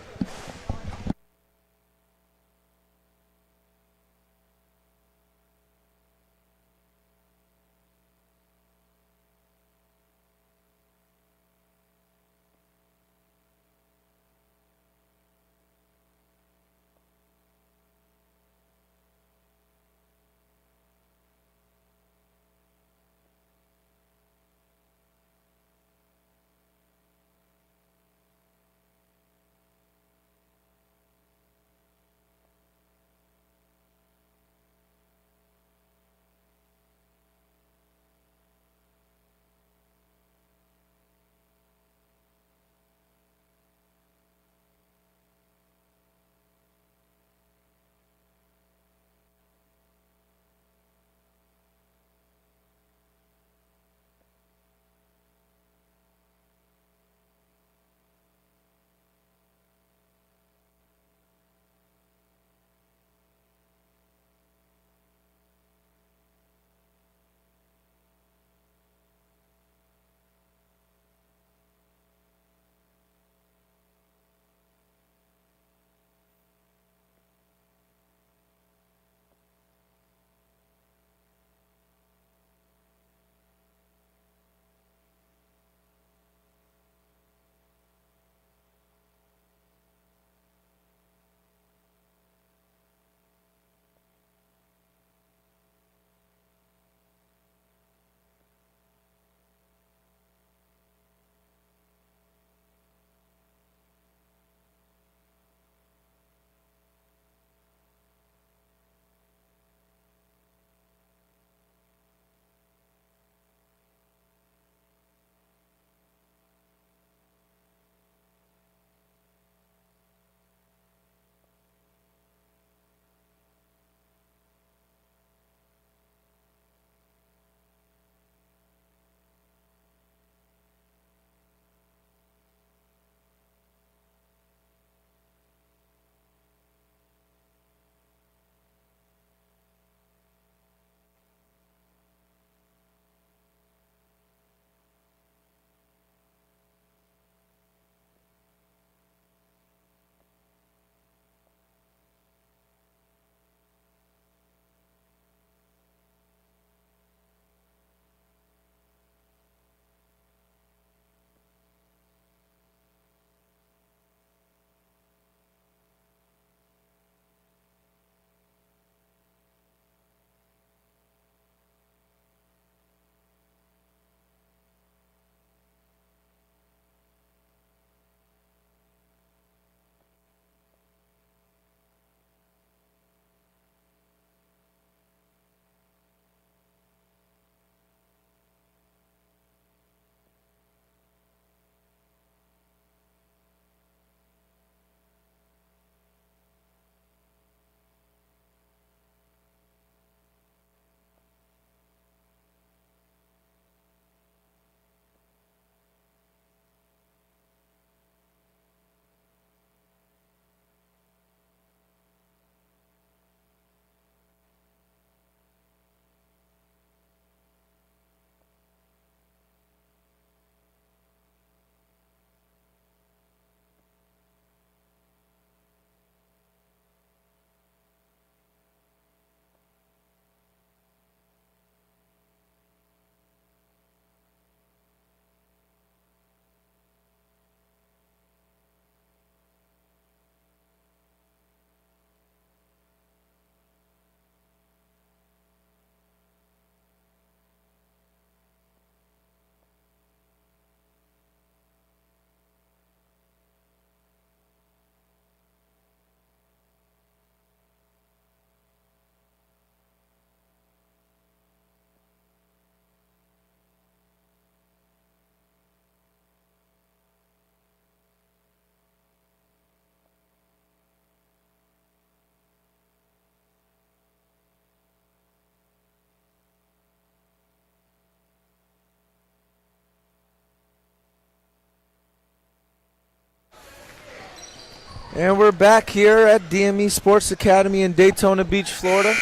And we're back here at DME Sports Academy in Daytona Beach, Florida.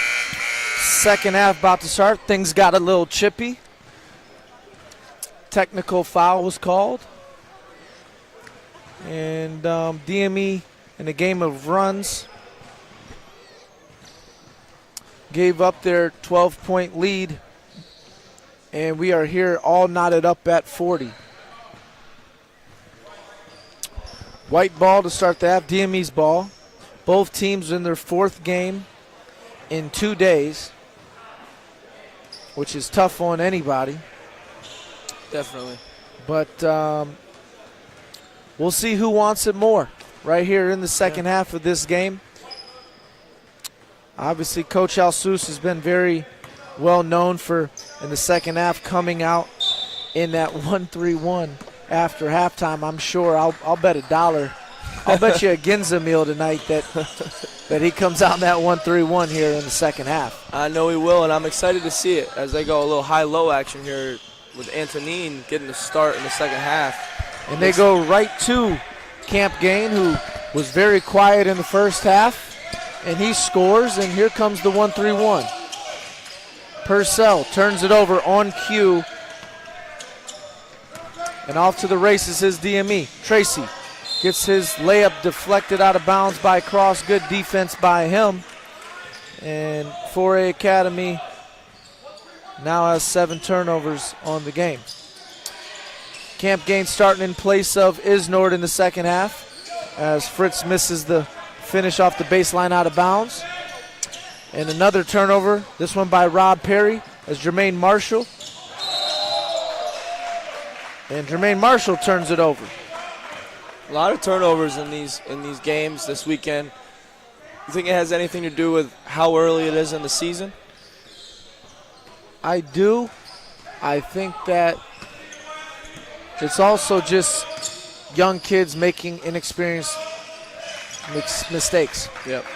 Second half about to start. Things got a little chippy. Technical foul was called. And DME, in a game of runs, gave up their 12-point lead. And we are here all knotted up at 40. White ball to start the half, DME's ball. Both teams in their fourth game in 2 days, which is tough on anybody. Definitely. But we'll see who wants it more right here in the second half of this game. Obviously, Coach Alsus has been very well known for, in the second half, coming out in that 1-3-1 after halftime. I'm sure I'll bet $1. I'll bet you a Ginza meal tonight that he comes out in that 1-3-1 here in the second half. I know he will, and I'm excited to see it as they go a little high-low action here with Antonine getting the start in the second half. And they go right to Camp Gain, who was very quiet in the first half, and he scores, and here comes the 1-3-1. Purcell turns it over on cue, and off to the races his DME. Tracy gets his layup deflected out of bounds by Cross. Good defense by him. And 4A Academy now has 7 turnovers on the game. Camp Gain starting in place of Isnord in the second half as Fritz misses the finish off the baseline out of bounds. And another turnover, this one by Rob Perry as Jermaine Marshall. And Jermaine Marshall turns it over. A lot of turnovers in these games this weekend. You think it has anything to do with how early it is in the season? I do. I think that it's also just young kids making inexperienced mistakes. Yep.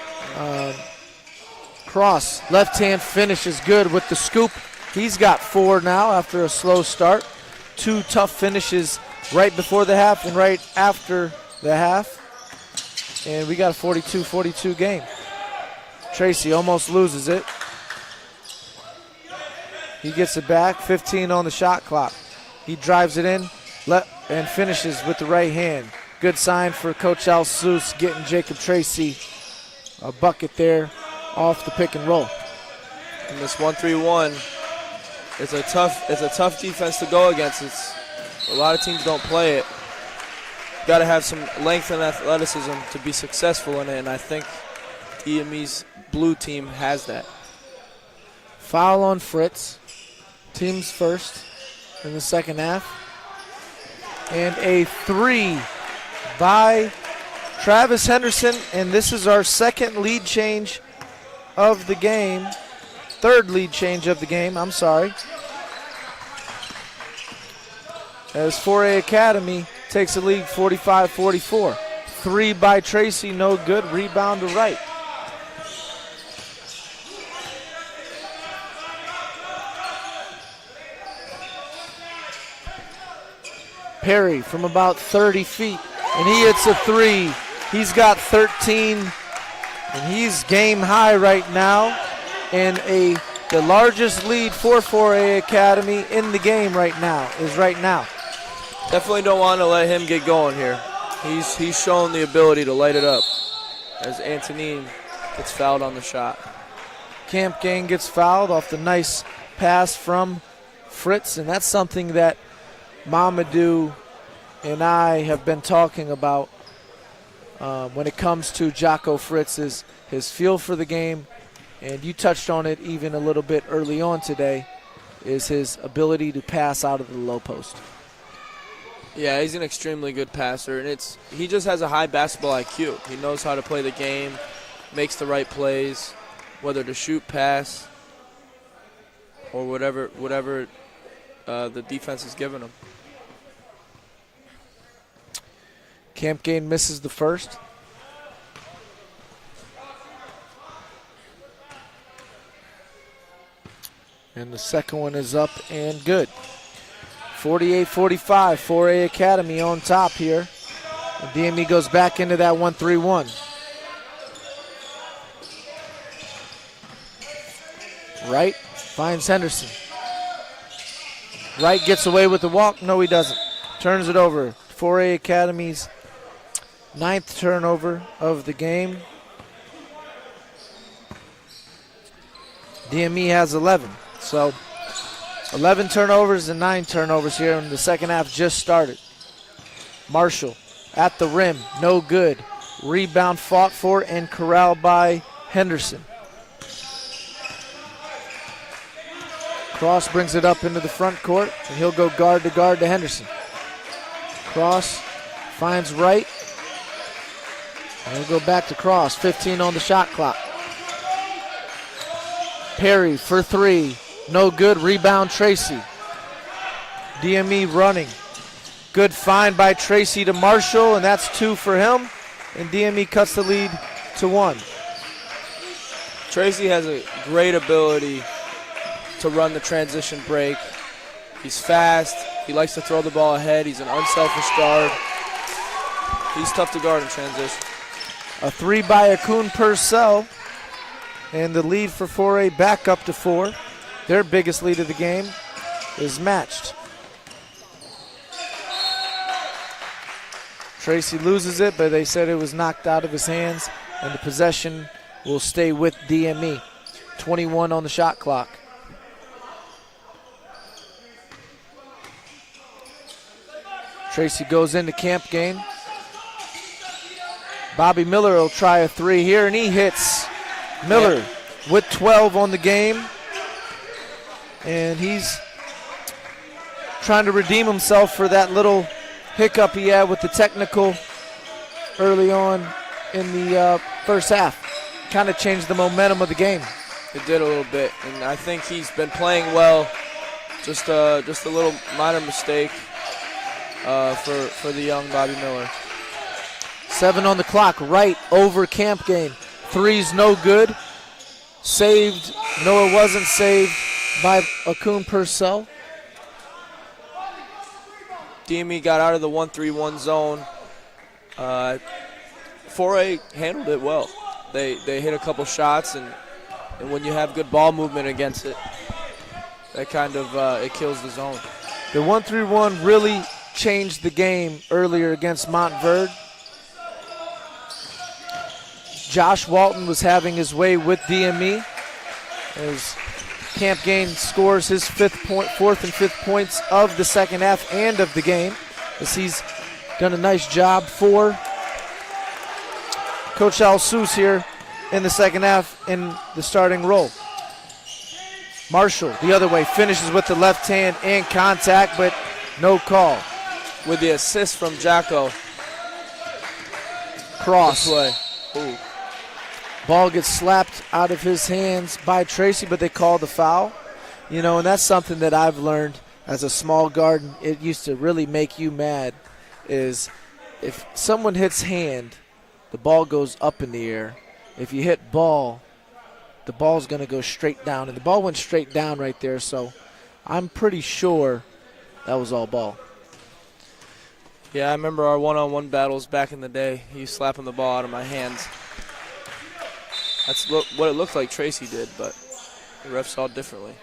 Cross, left-hand finish is good with the scoop. He's got 4 now after a slow start. 2 tough finishes right before the half and right after the half. And we got a 42-42 game. Tracy almost loses it. He gets it back, 15 on the shot clock. He drives it in and finishes with the right hand. Good sign for Coach Alsus getting Jacob Tracy a bucket there off the pick and roll. And this 1-3-1 is a tough defense to go against. A lot of teams don't play it. Got to have some length and athleticism to be successful in it, and I think DME's blue team has that. Foul on Fritz. Team's first in the second half. And a 3 by Travis Henderson, and this is our second lead change of the game. Third lead change of the game, I'm sorry. As 4A Academy takes the lead 45-44. 3 by Tracy, no good. Rebound to right. Perry from about 30 feet, and he hits a 3. He's got 13, and he's game high right now, and the largest lead for 4A Academy in the game right now is right now. Definitely don't want to let him get going here. He's shown the ability to light it up as Antonine gets fouled on the shot. Camp Gain gets fouled off the nice pass from Fritz, and that's something that Mamadou and I have been talking about when it comes to Jocko Fritz, is his feel for the game, and you touched on it even a little bit early on today, is his ability to pass out of the low post. Yeah, he's an extremely good passer, and he just has a high basketball IQ. He knows how to play the game, makes the right plays, whether to shoot, pass, or whatever the defense is giving him. Camp Gain misses the first. And the second one is up and good. 48-45, 4A Academy on top here. And DME goes back into that 1-3-1. Wright finds Henderson. Wright gets away with the walk. No, he doesn't. Turns it over. 4A Academy's 9th turnover of the game. DME has 11. So 11 turnovers and 9 turnovers here, and the second half just started. Marshall at the rim, no good. Rebound fought for and corralled by Henderson. Cross brings it up into the front court, and he'll go guard to Henderson. Cross finds Wright, and he'll go back to Cross. 15 on the shot clock. Perry for 3, no good. Rebound Tracy. DME running. Good find by Tracy to Marshall, and that's 2 for him. And DME cuts the lead to 1. Tracy has a great ability to run the transition break. He's fast. He likes to throw the ball ahead. He's an unselfish guard. He's tough to guard in transition. A 3 by Akun Purcell. And the lead for 4A back up to 4. Their biggest lead of the game is matched. Tracy loses it, but they said it was knocked out of his hands, and the possession will stay with DME. 21 on the shot clock. Tracy goes into camp game. Bobby Miller will try a 3 here, and he hits. Miller with 12 on the game, and he's trying to redeem himself for that little hiccup he had with the technical early on in the first half. Kind of changed the momentum of the game. It did a little bit, and I think he's been playing well. Just a little minor mistake for the young Bobby Miller. 7 on the clock. Right over camp game. 3's no good. Saved. No, it wasn't saved by Akun Purcell. DME got out of the 1-3-1 zone. 4A handled it well. They hit a couple shots, and when you have good ball movement against it, that kind of it kills the zone. The 1-3-1 really changed the game earlier against Montverde. Josh Walton was having his way with DME as Camp Gain scores his 4th and 5th points of the second half and of the game, as he's done a nice job for Coach Al Seuss here in the second half in the starting role. Marshall, the other way, finishes with the left hand and contact, but no call. With the assist from Jacko. Cross. Play. Ooh. Ball gets slapped out of his hands by Tracy, but they call the foul. You know, and that's something that I've learned as a small guard. It used to really make you mad, is if someone hits hand, the ball goes up in the air. If you hit ball, the ball's going to go straight down. And the ball went straight down right there, so I'm pretty sure that was all ball. Yeah, I remember our one-on-one battles back in the day. He was slapping the ball out of my hands. That's what it looked like Tracy did, but the ref saw it differently.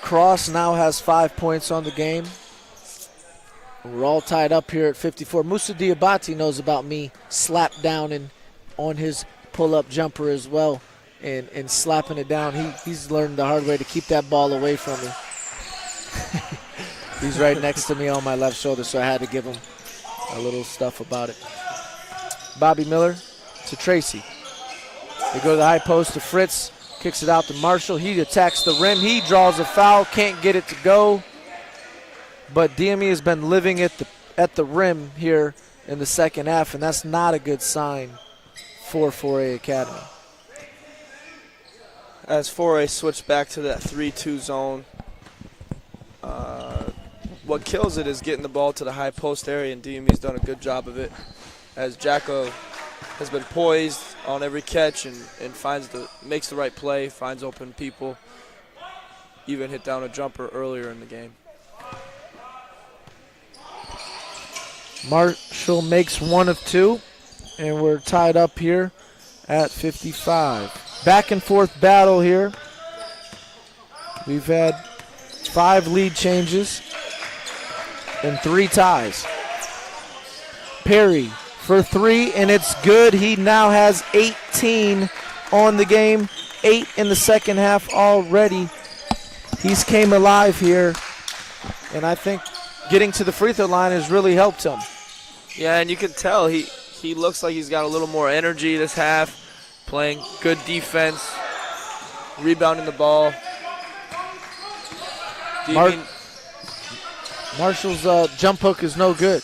Cross now has 5 points on the game. We're all tied up here at 54. Musa Diabate knows about me slap down and on his pull-up jumper as well, and slapping it down. He's learned the hard way to keep that ball away from me. He's right next to me on my left shoulder, so I had to give him a little stuff about it. Bobby Miller to Tracy. They go to the high post to Fritz, kicks it out to Marshall. He attacks the rim. He draws a foul, can't get it to go. But DME has been living at the rim here in the second half, and that's not a good sign for 4A Academy. As 4A switched back to that 3-2 zone, what kills it is getting the ball to the high post area, and DME's done a good job of it, as Jacko has been poised on every catch and makes the right play, finds open people, even hit down a jumper earlier in the game. Marshall makes one of two, and we're tied up here at 55. Back and forth battle here. We've had 5 lead changes and 3 ties. Perry for 3, and it's good. He now has 18 on the game, 8 in the second half already. He's came alive here, and I think getting to the free throw line has really helped him. Yeah, and you can tell he looks like he's got a little more energy this half, playing good defense, rebounding the ball. Marshall's jump hook is no good.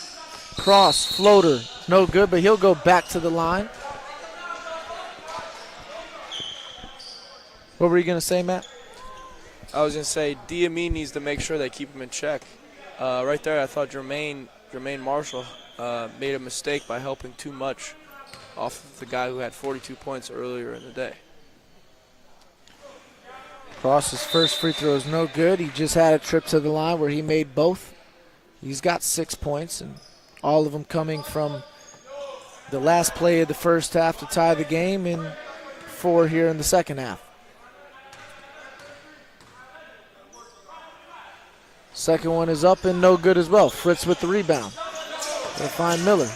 Cross, floater, no good, but he'll go back to the line. What were you going to say, Matt? I was going to say DME needs to make sure they keep him in check. Right there, I thought Jermaine Marshall made a mistake by helping too much off of the guy who had 42 points earlier in the day. Cross's first free throw is no good. He just had a trip to the line where he made both. He's got 6 points, and all of them coming from the last play of the first half to tie the game, and 4 here in the second half. Second one is up and no good as well. Fritz with the rebound. They'll find Miller.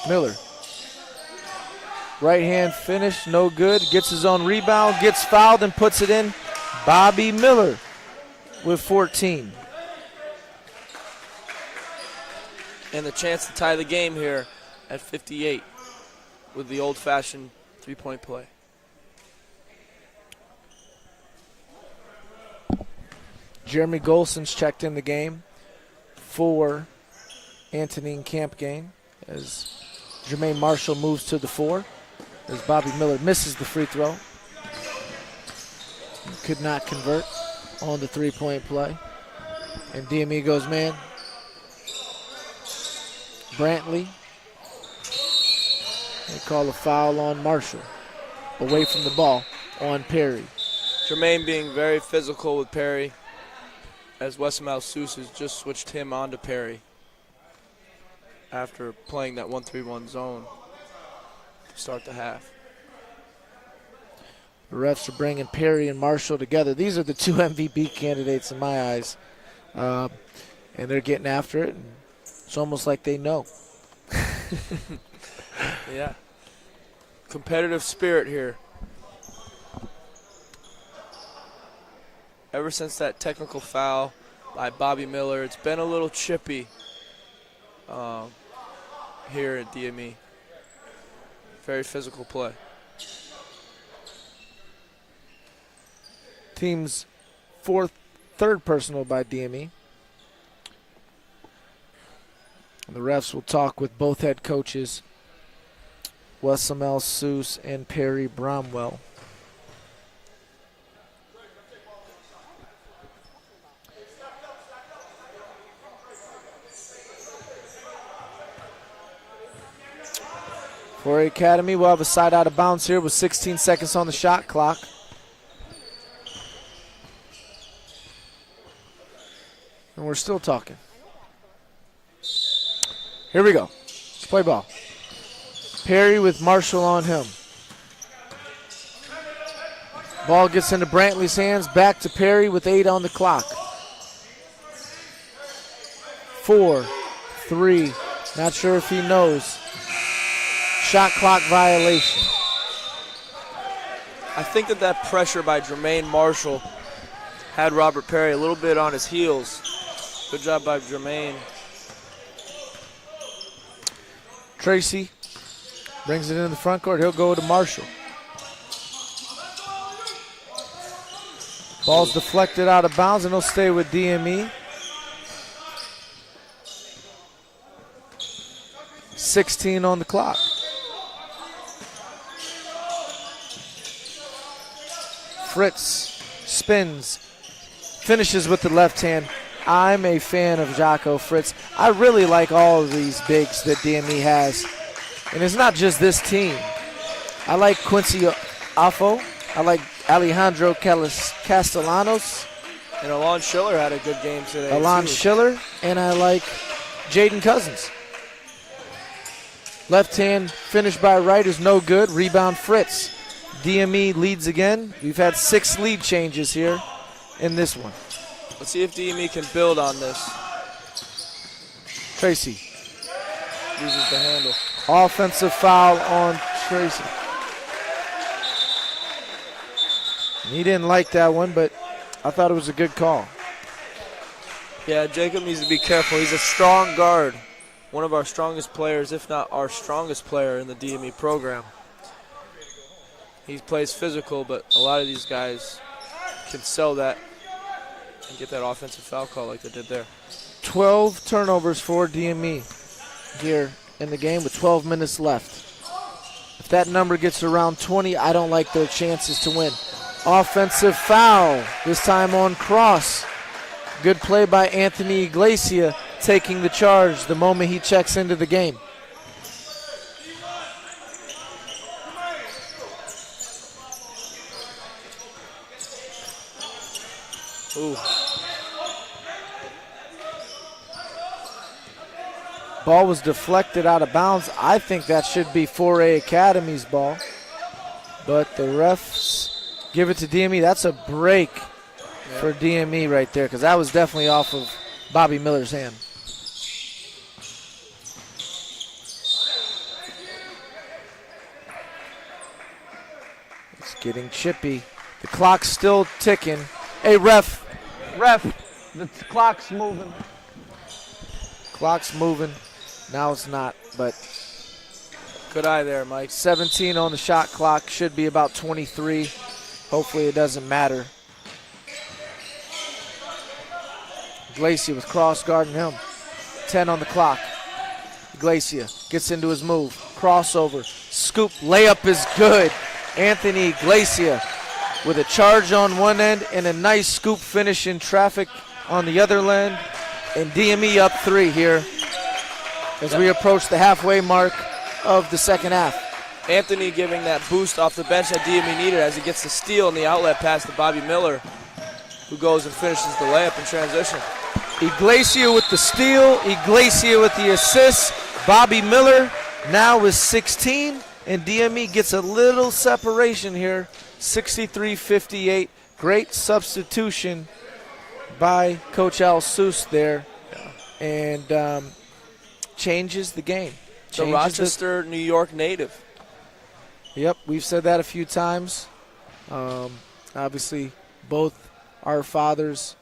Miller. Right hand finish, no good. Gets his own rebound, gets fouled and puts it in. Bobby Miller with 14. And the chance to tie the game here at 58 with the old-fashioned three-point play. Jeremy Golson's checked in the game for Anthony Campgain as Jermaine Marshall moves to the 4. As Bobby Miller misses the free throw. Could not convert on the three-point play. And DME goes man. Brantley. They call a foul on Marshall. Away from the ball on Perry. Jermaine being very physical with Perry, as Wesam Al-Sus has just switched him onto Perry after playing that 1-3-1 zone to start the half. The refs are bringing Perry and Marshall together. These are the 2 MVP candidates in my eyes. And they're getting after it. And it's almost like they know. Yeah. Competitive spirit here. Ever since that technical foul by Bobby Miller, it's been a little chippy here at DME. Very physical play. Team's third personal by DME. And the refs will talk with both head coaches, Wesam Al-Sus and Perry Bromwell. For Academy, we'll have a side out of bounds here with 16 seconds on the shot clock. And we're still talking. Here we go. Let's play ball. Perry with Marshall on him. Ball gets into Brantley's hands. Back to Perry with 8 on the clock. 4, 3. Not sure if he knows. Shot clock violation. I think that pressure by Jermaine Marshall had Robert Perry a little bit on his heels. Good job by Jermaine. Tracy brings it in the front court. He'll go to Marshall. Ball's deflected out of bounds, and he'll stay with DME. 16 on the clock. Fritz spins, finishes with the left hand. I'm a fan of Jocko Fritz. I really like all of these bigs that DME has. And it's not just this team. I like Quincy Affo. I like Alejandro Castellanos. And Alon Schiller had a good game today. Alon Schiller, and I like Jaden Cousins. Left hand finish by Wright is no good. Rebound Fritz. DME leads again. We've had 6 lead changes here in this one. Let's see if DME can build on this. Tracy. Uses the handle. Offensive foul on Tracy. He didn't like that one, but I thought it was a good call. Yeah, Jacob needs to be careful. He's a strong guard. One of our strongest players, if not our strongest player in the DME program. He plays physical, but a lot of these guys can sell that and get that offensive foul call like they did there. 12 turnovers for DME here in the game with 12 minutes left. If that number gets around 20, I don't like their chances to win. Offensive foul, this time on Cross. Good play by Anthony Iglesias, taking the charge the moment he checks into the game. Ooh. Ball was deflected out of bounds. I think that should be 4A Academy's ball. But the refs give it to DME. That's a break for DME right there, because that was definitely off of Bobby Miller's hand. It's getting chippy. The clock's still ticking. Hey, ref, the clock's moving. Clock's moving. Now it's not, but good eye there, Mike. 17 on the shot clock. Should be about 23. Hopefully it doesn't matter. Iglesias with Cross guarding him. 10 on the clock. Iglesias gets into his move. Crossover. Scoop. Layup is good. Anthony Iglesias with a charge on one end and a nice scoop finish in traffic on the other end. And DME up 3 here as we approach the halfway mark of the second half. Anthony giving that boost off the bench that DME needed as he gets the steal in the outlet pass to Bobby Miller, who goes and finishes the layup in transition. Iglesias with the steal, Iglesias with the assist. Bobby Miller now is 16, and DME gets a little separation here, 63-58. Great substitution by Coach Al Seuss there, and changes the game. The Rochester, New York native. Yep, we've said that a few times. Obviously, both our fathers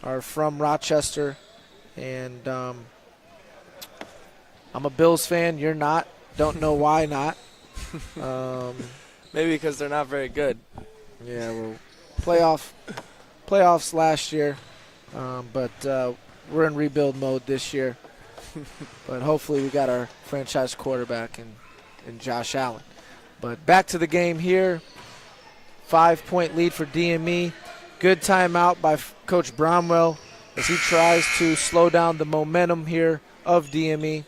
are from Rochester, and I'm a Bills fan. You're not. Don't know why not. Maybe because they're not very good. Yeah, well, playoffs last year, but we're in rebuild mode this year. But hopefully we got our franchise quarterback in Josh Allen. But back to the game here. 5-point lead for DME. Good timeout by Coach Bromwell as he tries to slow down the momentum here of DME.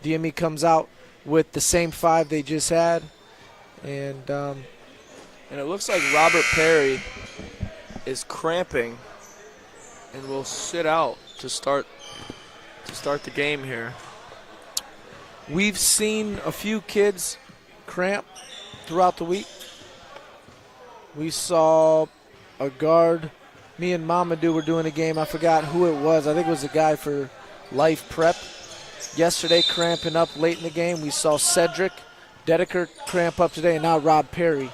DME comes out with the same 5 they just had. And it looks like Robert Perry is cramping and will sit out to start the game here. We've seen a few kids cramp throughout the week. We saw a guard. Me and Mamadou were doing a game. I forgot who it was. I think it was a guy for Life Prep. Yesterday, cramping up late in the game. We saw Cedric Dedeker cramp up today, and now Rob Perry.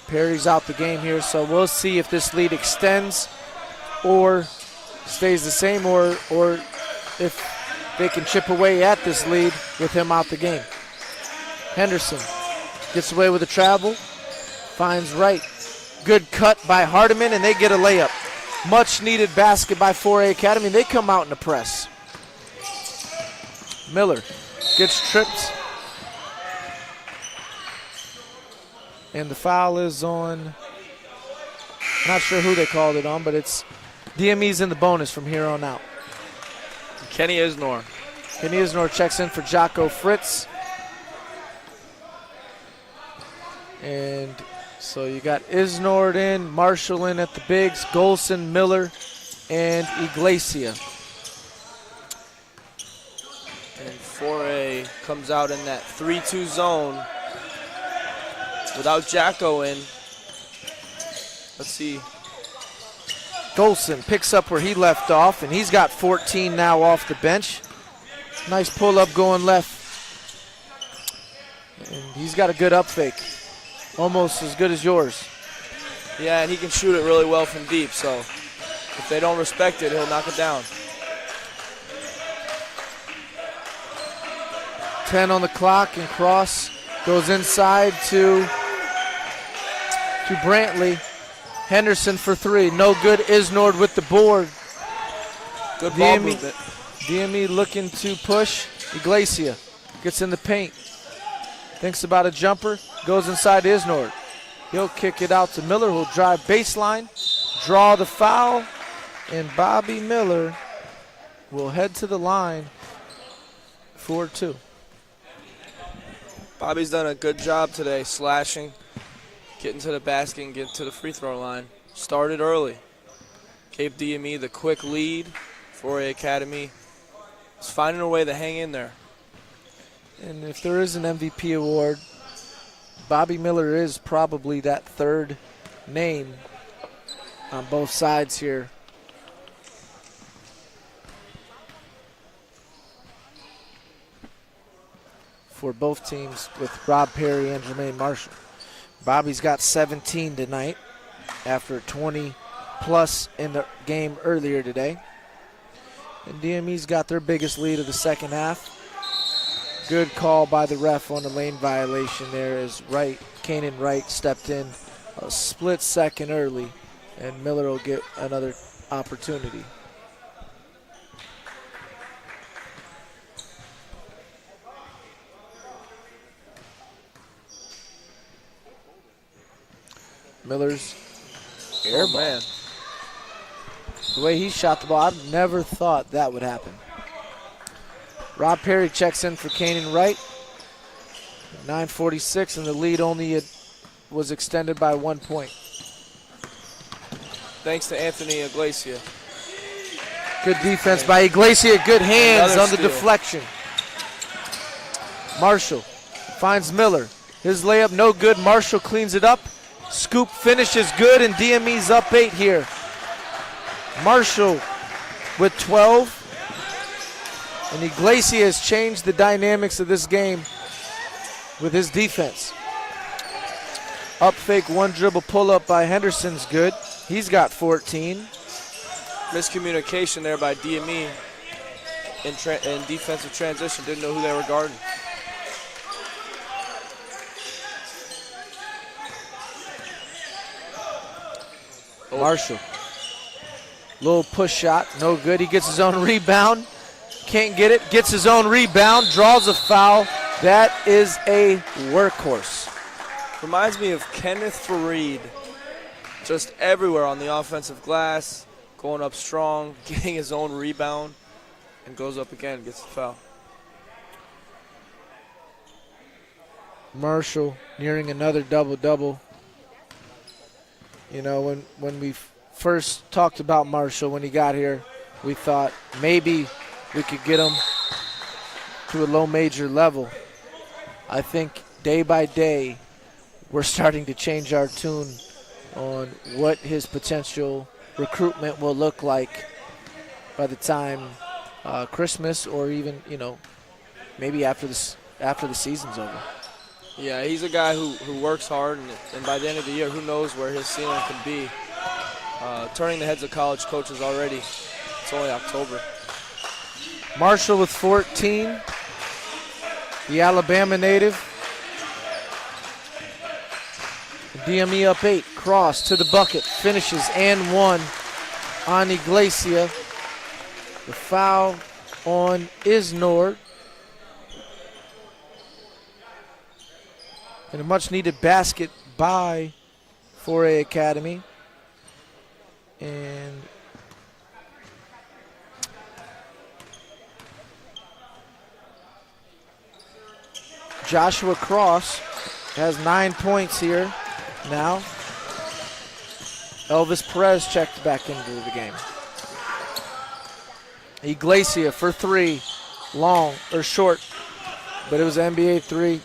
Perry's out the game here, so we'll see if this lead extends or stays the same, or if they can chip away at this lead with him out the game. Henderson gets away with a travel, finds Wright. Good cut by Hardiman, and they get a layup. Much needed basket by 4A Academy. They come out in the press. Miller gets tripped. And the foul is on, not sure who they called it on, but it's DME's in the bonus from here on out. Kenny Isnor. Kenny Isnor checks in for Jocko Fritz. And So you got Isnord in, Marshall in at the bigs, Golson, Miller, and Iglesia. And 4A comes out in that 3-2 zone without Jacko in. Let's see. Golson picks up where he left off, and he's got 14 now off the bench. Nice pull-up going left. And he's got a good up fake. Almost as good as yours. Yeah, and he can shoot it really well from deep, so if they don't respect it, he'll knock it down. 10 on the clock, and Cross goes inside to Brantley. Henderson for three. No good. Isnord with the board. Good ball movement. DME looking to push. Iglesia gets in the paint. Thinks about a jumper. Goes inside to Isnord. He'll kick it out to Miller, who'll drive baseline, draw the foul, and Bobby Miller will head to the line for 2. Bobby's done a good job today, slashing, getting to the basket and getting to the free throw line. Started early. Gave DME the quick lead. 4A Academy is finding a way to hang in there. And if there is an MVP award, Bobby Miller is probably that third name on both sides here. For both teams with Rob Perry and Jermaine Marshall. Bobby's got 17 tonight after 20 plus in the game earlier today. And DME's got their biggest lead of the second half. Good call by the ref on the lane violation there as Kanan Wright stepped in a split second early, and Miller will get another opportunity. Miller's air ball. Man. The way he shot the ball, I never thought that would happen. Rob Perry checks in for Kanan Wright. 9:46, and the lead only was extended by 1 point. Thanks to Anthony Iglesia. Good defense by Iglesia. Good hands Another on the steal. deflection. Marshall finds Miller. His layup no good. Marshall cleans it up. Scoop finish is good, and DME's up 8 here. Marshall with 12. And Iglesia has changed the dynamics of this game with his defense. Up fake, one dribble pull up by Henderson's good. He's got 14. Miscommunication there by DME in defensive transition. Didn't know who they were guarding. Marshall. Little push shot, no good. He gets his own rebound. Can't get it, gets his own rebound, draws a foul. That is a workhorse. Reminds me of Kenneth Fareed. Just everywhere on the offensive glass, going up strong, getting his own rebound, and goes up again, gets the foul. Marshall nearing another double-double. You know, when we first talked about Marshall when he got here, we thought maybe we could get him to a low major level. I think day by day we're starting to change our tune on what his potential recruitment will look like by the time Christmas, or even, you know, maybe after the season's over. Yeah, he's a guy who works hard, and by the end of the year, who knows where his ceiling can be. Turning the heads of college coaches already. It's only October. Marshall with 14, the Alabama native. DME up 8, cross to the bucket, finishes and 1 on Iglesia. The foul on Isnord. And a much needed basket by 4A Academy. And Joshua Cross has 9 points here. Now, Elvis Perez checked back into the game. Iglesia for three, long or short, but it was an NBA three.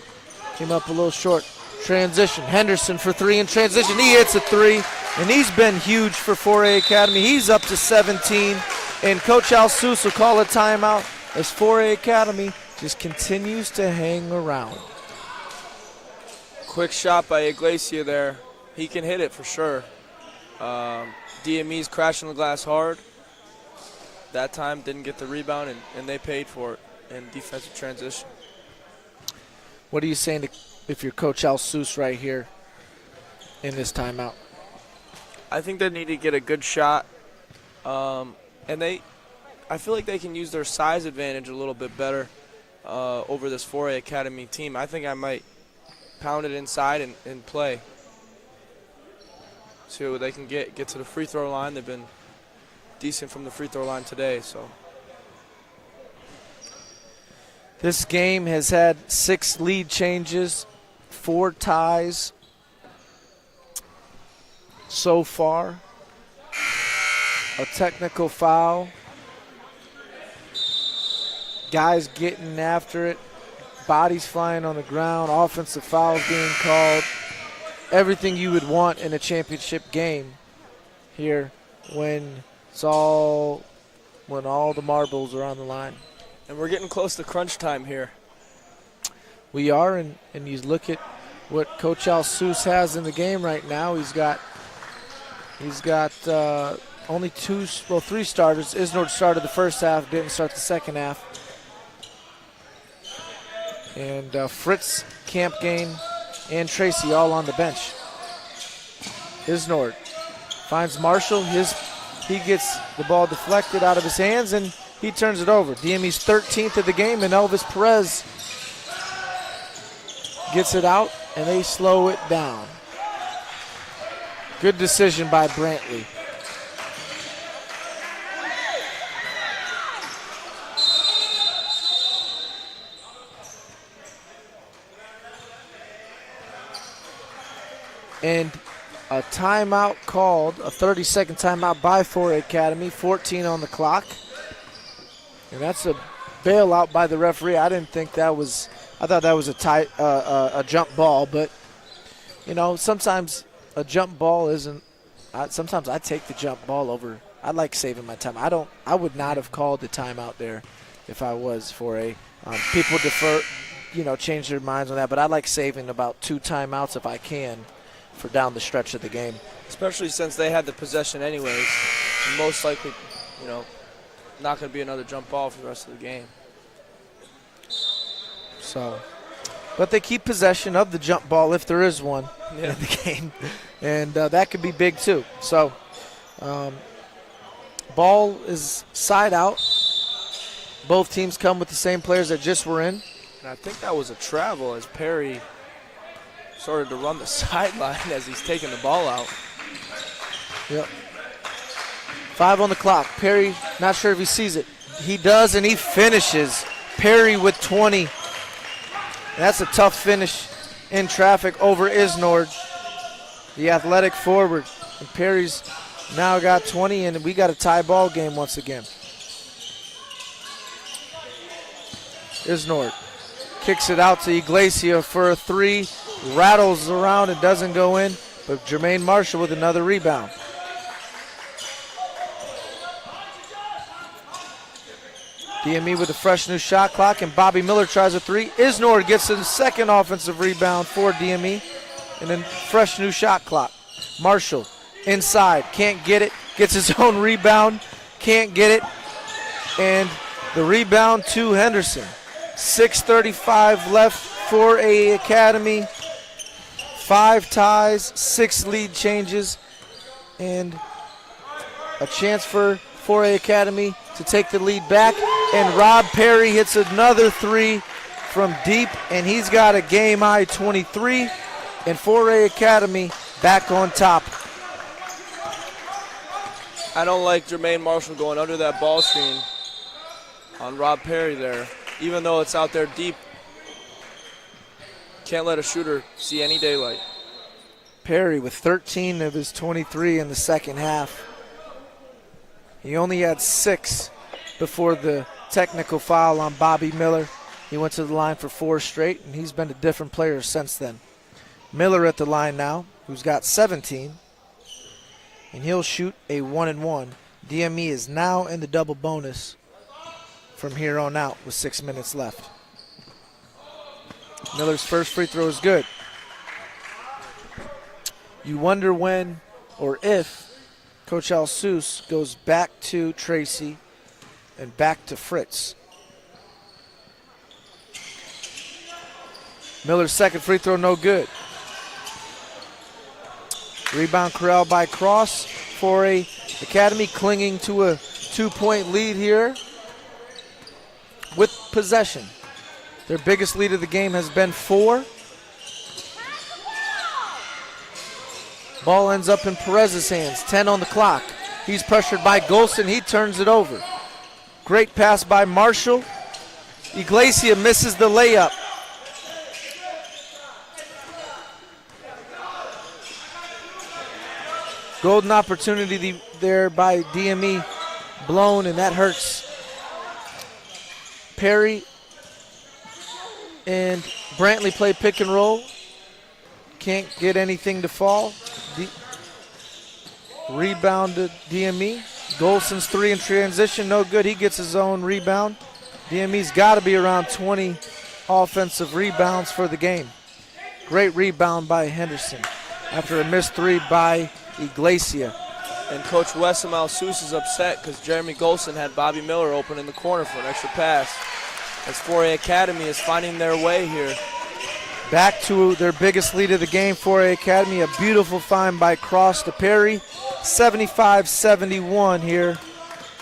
Came up a little short. Transition, Henderson for three in transition. He hits a three, and he's been huge for 4A Academy. He's up to 17, and Coach Al-Sus will call a timeout as 4A Academy just continues to hang around. Quick shot by Iglesia there. He can hit it for sure. DME's crashing the glass hard. That time didn't get the rebound, and they paid for it in defensive transition. What are you saying if you're Coach Al-Sus right here in this timeout? I think they need to get a good shot, and I feel like they can use their size advantage a little bit better over this 4A Academy team. I think I might pound it inside and play. So they can get to the free throw line. They've been decent from the free throw line today. So this game has had 6 lead changes, 4 ties so far. A technical foul. Guys getting after it. Bodies flying on the ground. Offensive fouls being called. Everything you would want in a championship game here when all the marbles are on the line. And we're getting close to crunch time here. We are, and you look at what Coach Al-Sus has in the game right now. He's got only 3 starters. Isnord started the first half, didn't start the second half. And Fritz, Campgain, and Tracy all on the bench. Isnord finds Marshall. He gets the ball deflected out of his hands, and he turns it over. DME's 13th of the game, and Elvis Perez gets it out, and they slow it down. Good decision by Brantley. And a timeout called, a 30-second timeout by 4A Academy, 14 on the clock. And that's a bailout by the referee. I thought that was a jump ball, but, sometimes a jump ball isn't, sometimes I take the jump ball over. I like saving my time. I would not have called the timeout there if I was 4A. People defer, change their minds on that, but I like saving about 2 timeouts if I can for down the stretch of the game. Especially since they had the possession anyways. Most likely, not going to be another jump ball for the rest of the game. So, but they keep possession of the jump ball if there is one in the game. And that could be big too. So, ball is side out. Both teams come with the same players that just were in. And I think that was a travel as Perry started to run the sideline as he's taking the ball out. Yep. 5 on the clock. Perry, not sure if he sees it. He does, and he finishes. Perry with 20. That's a tough finish in traffic over Isnord, the athletic forward. And Perry's now got 20, and we got a tie ball game once again. Isnord kicks it out to Iglesia for a 3. Rattles around and doesn't go in, but Jermaine Marshall with another rebound. DME with a fresh new shot clock, and Bobby Miller tries a 3. Isnord gets the second offensive rebound for DME, and then fresh new shot clock. Marshall inside, can't get it, gets his own rebound, can't get it, and the rebound to Henderson. 6:35 left for A Academy. 5 ties, 6 lead changes, and a chance for 4A Academy to take the lead back. And Rob Perry hits another 3 from deep, and he's got a game-high 23. And 4A Academy back on top. I don't like Jermaine Marshall going under that ball screen on Rob Perry there. Even though it's out there deep, can't let a shooter see any daylight. Perry with 13 of his 23 in the second half. He only had 6 before the technical foul on Bobby Miller. He went to the line for 4 straight, and he's been a different player since then. Miller at the line now, who's got 17, and he'll shoot a 1-1. DME is now in the double bonus from here on out with 6 minutes left. Miller's first free throw is good. You wonder when or if Coach Alsous goes back to Tracy and back to Fritz. Miller's second free throw, no good. Rebound corralled by Cross for a Academy clinging to a 2-point lead here with possession. Their biggest lead of the game has been 4. Ball ends up in Perez's hands, 10 on the clock. He's pressured by Golson, he turns it over. Great pass by Marshall. Iglesia misses the layup. Golden opportunity there by DME, blown, and that hurts. Perry and Brantley play pick and roll. Can't get anything to fall. Rebounded DME. Golson's 3 in transition, no good. He gets his own rebound. DME's got to be around 20 offensive rebounds for the game. Great rebound by Henderson after a missed 3 by Iglesia. And Coach Wessam Alsous is upset because Jeremy Golson had Bobby Miller open in the corner for an extra pass. As 4A Academy is finding their way here. Back to their biggest lead of the game, 4A Academy. A beautiful find by Cross to Perry. 75-71 here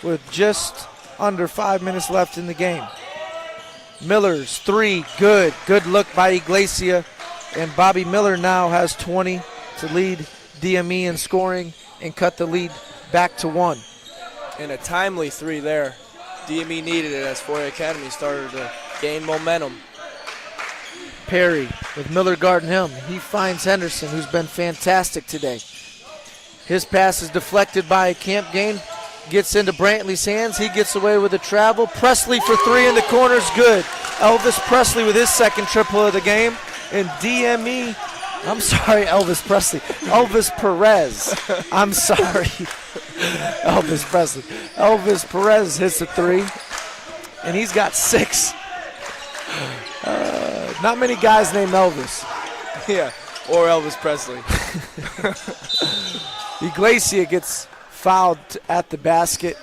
with just under 5 minutes left in the game. Miller's 3, good. Good look by Iglesia. And Bobby Miller now has 20 to lead DME in scoring and cut the lead back to 1. And a timely 3 there. DME needed it as 4A Academy started to gain momentum. Perry with Miller guarding him. He finds Henderson, who's been fantastic today. His pass is deflected by Camp Gain. Gets into Brantley's hands. He gets away with a travel. Presley for 3 in the corner's good. Elvis Presley with his second triple of the game. And DME, I'm sorry, Elvis Presley. Elvis Perez. I'm sorry. Elvis Presley. Elvis Perez hits a 3. And he's got 6. Not many guys named Elvis. Yeah, or Elvis Presley. Iglesia gets fouled at the basket.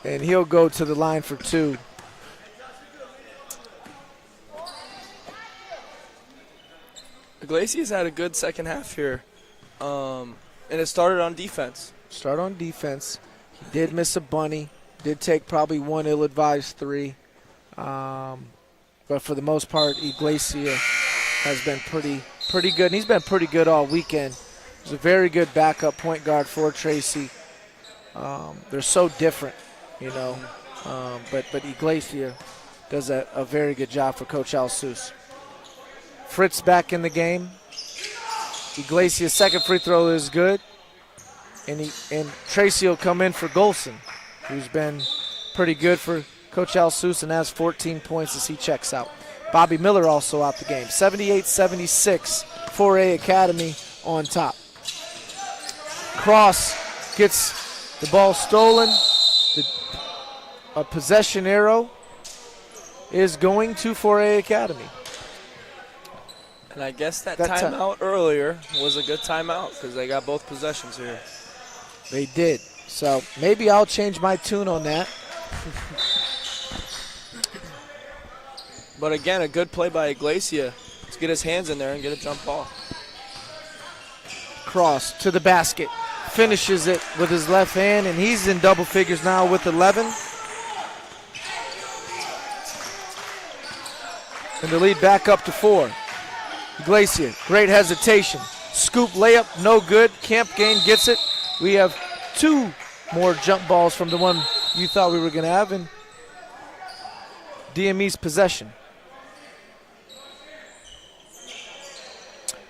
And he'll go to the line for 2. Iglesias had a good second half here. And it started on defense. Start on defense. He did miss a bunny. Did take probably one ill-advised 3. But for the most part, Iglesia has been pretty good. And he's been pretty good all weekend. He's a very good backup point guard for Tracy. They're so different, you know. But Iglesia does a very good job for Coach Alsous. Fritz back in the game. Iglesia's second free throw is good. And Tracy will come in for Golson, who's been pretty good for Coach Alsous and has 14 points as he checks out. Bobby Miller also out the game. 78-76, 4A Academy on top. Cross gets the ball stolen. A possession arrow is going to 4A Academy. And I guess that timeout earlier was a good timeout because they got both possessions here. They did. So maybe I'll change my tune on that. But again, a good play by Iglesia to get his hands in there and get a jump ball. Cross to the basket. Finishes it with his left hand, and he's in double figures now with 11. And the lead back up to 4. Iglesia, great hesitation. Scoop layup, no good. Camp Gain gets it. We have 2 more jump balls from the one you thought we were going to have in DME's possession.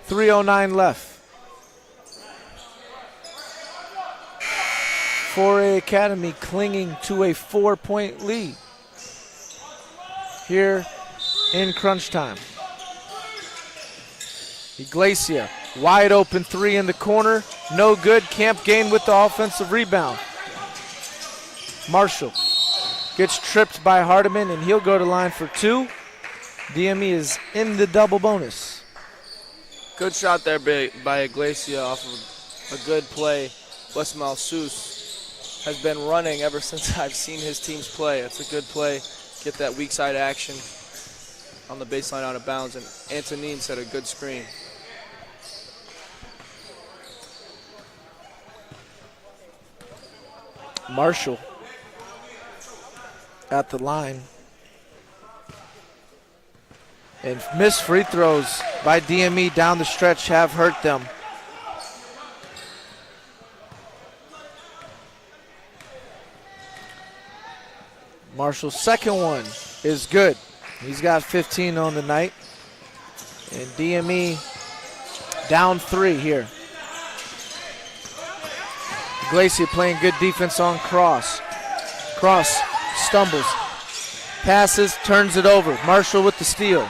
3:09 left. 4A Academy clinging to a 4-point lead here in crunch time. Iglesia, wide open three in the corner. No good. Camp Gain with the offensive rebound. Marshall gets tripped by Hardiman, and he'll go to line for two. DME is in the double bonus. Good shot there by Iglesia off of a good play. Wes Malsus has been running ever since I've seen his teams play. It's a good play. Get that weak side action on the baseline out of bounds, and Antonin set a good screen. Marshall at the line. And missed free throws by DME down the stretch have hurt them. Marshall's second one is good. He's got 15 on the night. And DME down three here. Iglesia playing good defense on Cross. Cross stumbles, passes, turns it over. Marshall with the steal.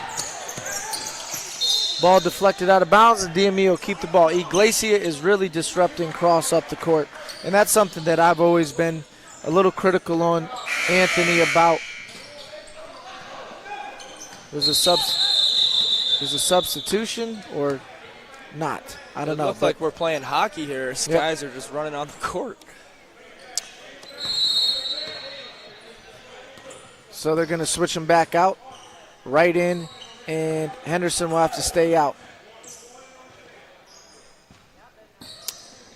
Ball deflected out of bounds, and DME will keep the ball. Iglesia is really disrupting Cross up the court, and that's something that I've always been a little critical on Anthony about. There's a substitution or not. I don't know. It looks like we're playing hockey here. These guys are just running on the court. So they're going to switch him back out, right in, and Henderson will have to stay out.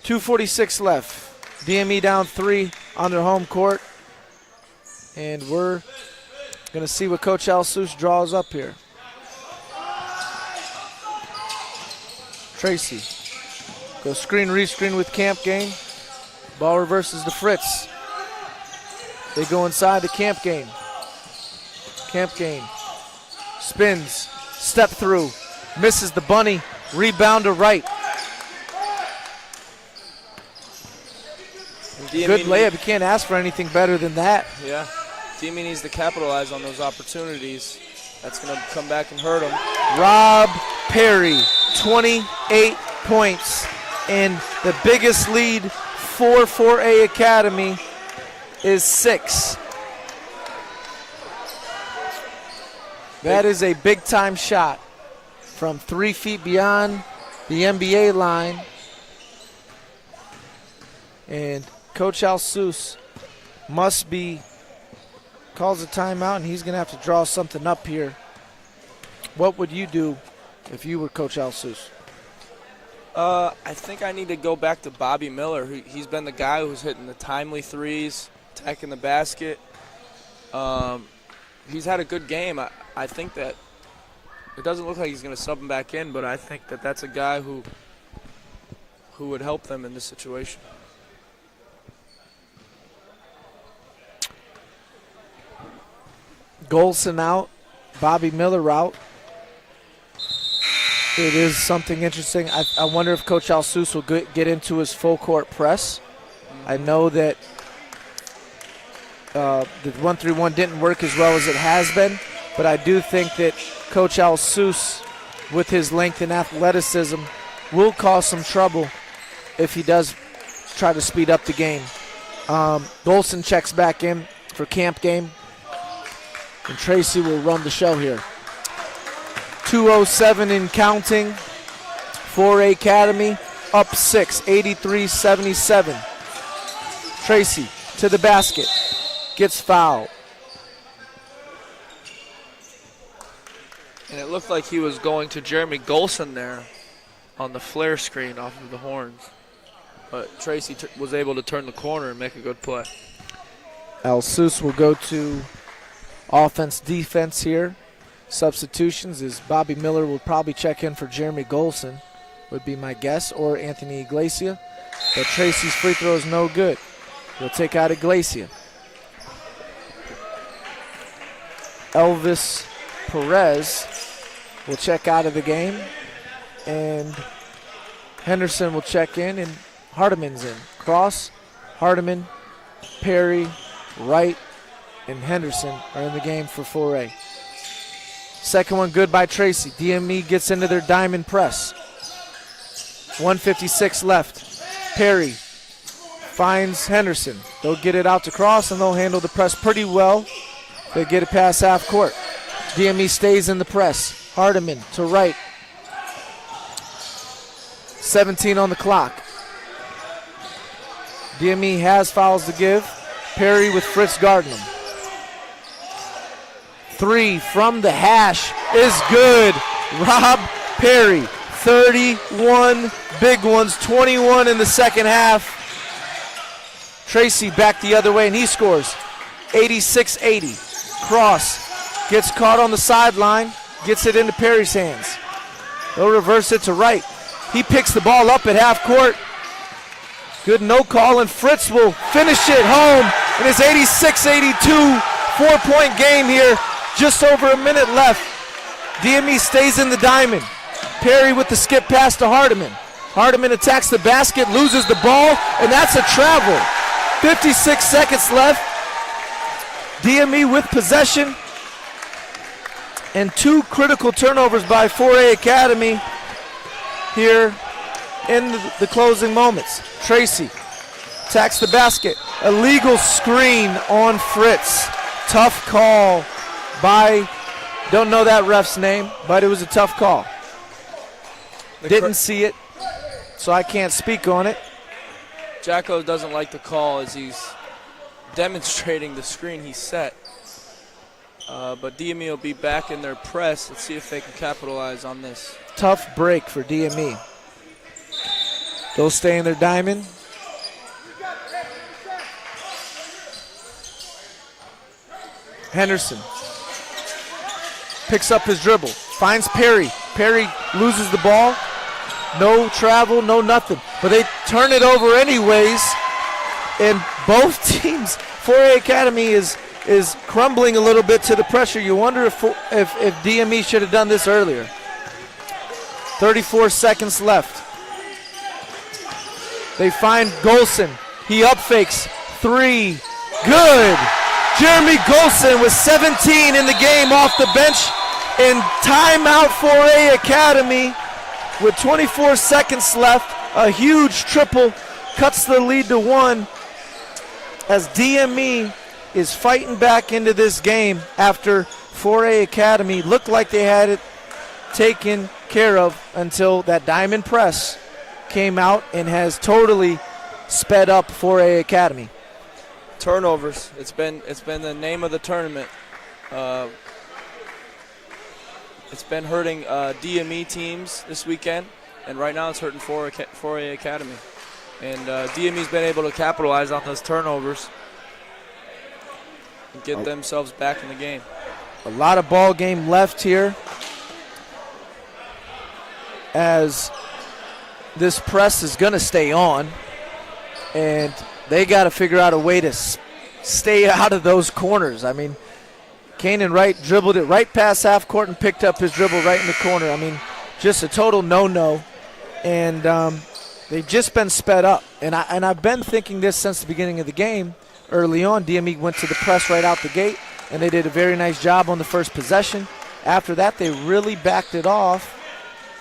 2:46 left. DME down three on their home court. And we're going to see what Coach Alsus draws up here. Tracy goes screen, rescreen with Camp Gain. Ball reverses to Fritz. They go inside to Camp Gain. Camp Gain spins, step through, misses the bunny, rebound to right. Good layup. You can't ask for anything better than that. Yeah. DME needs to capitalize on those opportunities. That's going to come back and hurt him. Rob Perry, 28 points. And the biggest lead for 4A Academy is 6. That is a big-time shot from 3 feet beyond the NBA line. And Coach Alsus calls a timeout, and he's going to have to draw something up here. What would you do if you were Coach Alsus? I think I need to go back to Bobby Miller. He's been the guy who's hitting the timely threes, attacking the basket. He's had a good game. I think that it doesn't look like he's going to sub him back in, but I think that that's a guy who would help them in this situation. Golson out, Bobby Miller out. It is something interesting. I wonder if Coach Alsus will get into his full court press. I know that the 1-3-1 didn't work as well as it has been, but I do think that Coach Alsus, with his length and athleticism, will cause some trouble if he does try to speed up the game. Golson checks back in for Camp Game, and Tracy will run the show here. 2:07 in counting. 4A Academy up 6, 83-77. Tracy to the basket, gets fouled. And it looked like he was going to Jeremy Golson there on the flare screen off of the horns. But Tracy was able to turn the corner and make a good play. Alsus will go to offense, defense here. Substitutions is Bobby Miller will probably check in for Jeremy Golson, would be my guess, or Anthony Iglesia. But Tracy's free throw is no good. He'll take out Iglesia. Elvis Perez will check out of the game. And Henderson will check in, and Hardiman's in. Cross, Hardiman, Perry, Wright, and Henderson are in the game for 4A. Second one good by Tracy. DME gets into their diamond press. 1:56 left. Perry finds Henderson. They'll get it out to Cross, and they'll handle the press pretty well. They get it past half court. DME stays in the press. Hardiman to Wright. 17 on the clock. DME has fouls to give. Perry with Fritz guarding him. 3 from the hash is good. Rob Perry, 31 big ones, 21 in the second half. Tracy back the other way, and he scores 86-80. Cross gets caught on the sideline, gets it into Perry's hands. They'll reverse it to Wright. He picks the ball up at half court. Good no call, and Fritz will finish it home. It is 86-82, 4-point game here. Just over a minute left. DME stays in the diamond. Perry with the skip pass to Hardiman. Hardiman attacks the basket, loses the ball, and that's a travel. 56 seconds left. DME with possession. And 2 critical turnovers by 4A Academy here in the closing moments. Tracy attacks the basket. Illegal screen on Fritz. Tough call by, don't know that ref's name, but it was a tough call. Didn't see it, so I can't speak on it. Jacko doesn't like the call as he's demonstrating the screen he set. But DME will be back in their press. Let's see if they can capitalize on this. Tough break for DME. They'll stay in their diamond. Henderson picks up his dribble, finds Perry. Perry loses the ball. No travel, no nothing. But they turn it over anyways. And both teams, 4A Academy is crumbling a little bit to the pressure. You wonder if DME should have done this earlier. 34 seconds left. They find Golson. He up fakes. 3. Good. Jeremy Golson with 17 in the game off the bench. And timeout 4A Academy with 24 seconds left. A huge triple cuts the lead to 1 as DME is fighting back into this game after 4A Academy looked like they had it taken care of until that diamond press came out and has totally sped up 4A Academy. Turnovers. It's been the name of the tournament. It's been hurting DME teams this weekend, and right now it's hurting 4A Academy. And DME's been able to capitalize on those turnovers and get themselves back in the game. A lot of ball game left here as this press is going to stay on, and they got to figure out a way to stay out of those corners. I mean, Kanan Wright dribbled it right past half court and picked up his dribble right in the corner. I mean, just a total no-no. And they've just been sped up. And I've been thinking this since the beginning of the game. Early on, DME went to the press right out the gate, and they did a very nice job on the first possession. After that, they really backed it off.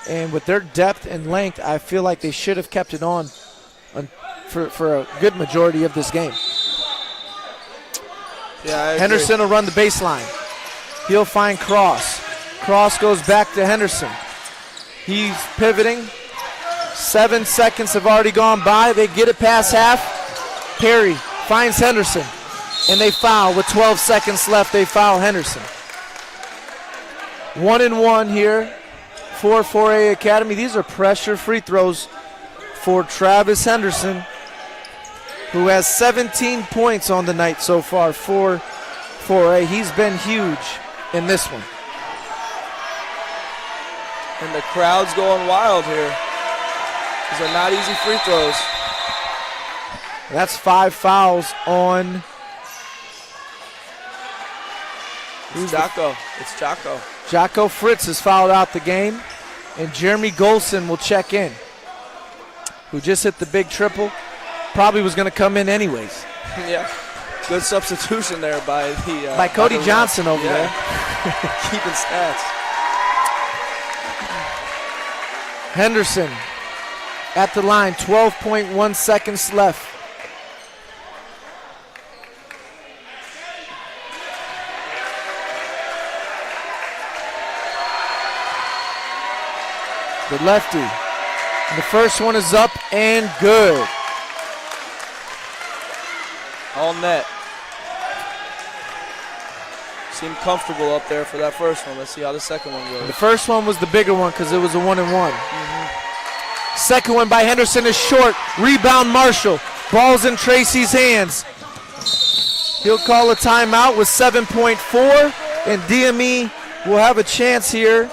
And with their depth and length, I feel like they should have kept it on for a good majority of this game. Yeah, Henderson will run the baseline. He'll find Cross. Cross goes back to Henderson. He's pivoting. 7 seconds have already gone by. They get it past half. Perry finds Henderson, and they foul. With 12 seconds left, they foul Henderson. 1-1 here for 4A Academy. These are pressure free throws for Travis Henderson, who has 17 points on the night so far for 4A. He's been huge in this one. And the crowd's going wild here. These are not easy free throws. That's 5 fouls on. It's Jocko. It's Jocko. Jocko Fritz is fouled out the game. and Jeremy Golson will check in, who just hit the big triple. Probably was going to come in anyways. Yeah. Good substitution there by Cody Johnson over there. Keeping stats. Henderson at the line, 12.1 seconds left. The lefty. And the first one is up and good. All net. Seemed comfortable up there for that first one. Let's see how the second one goes. The first one was the bigger one because it was a 1-and-1. Second one by Henderson is short. Rebound Marshall. Ball's in Tracy's hands. He'll call a timeout with 7.4, and DME will have a chance here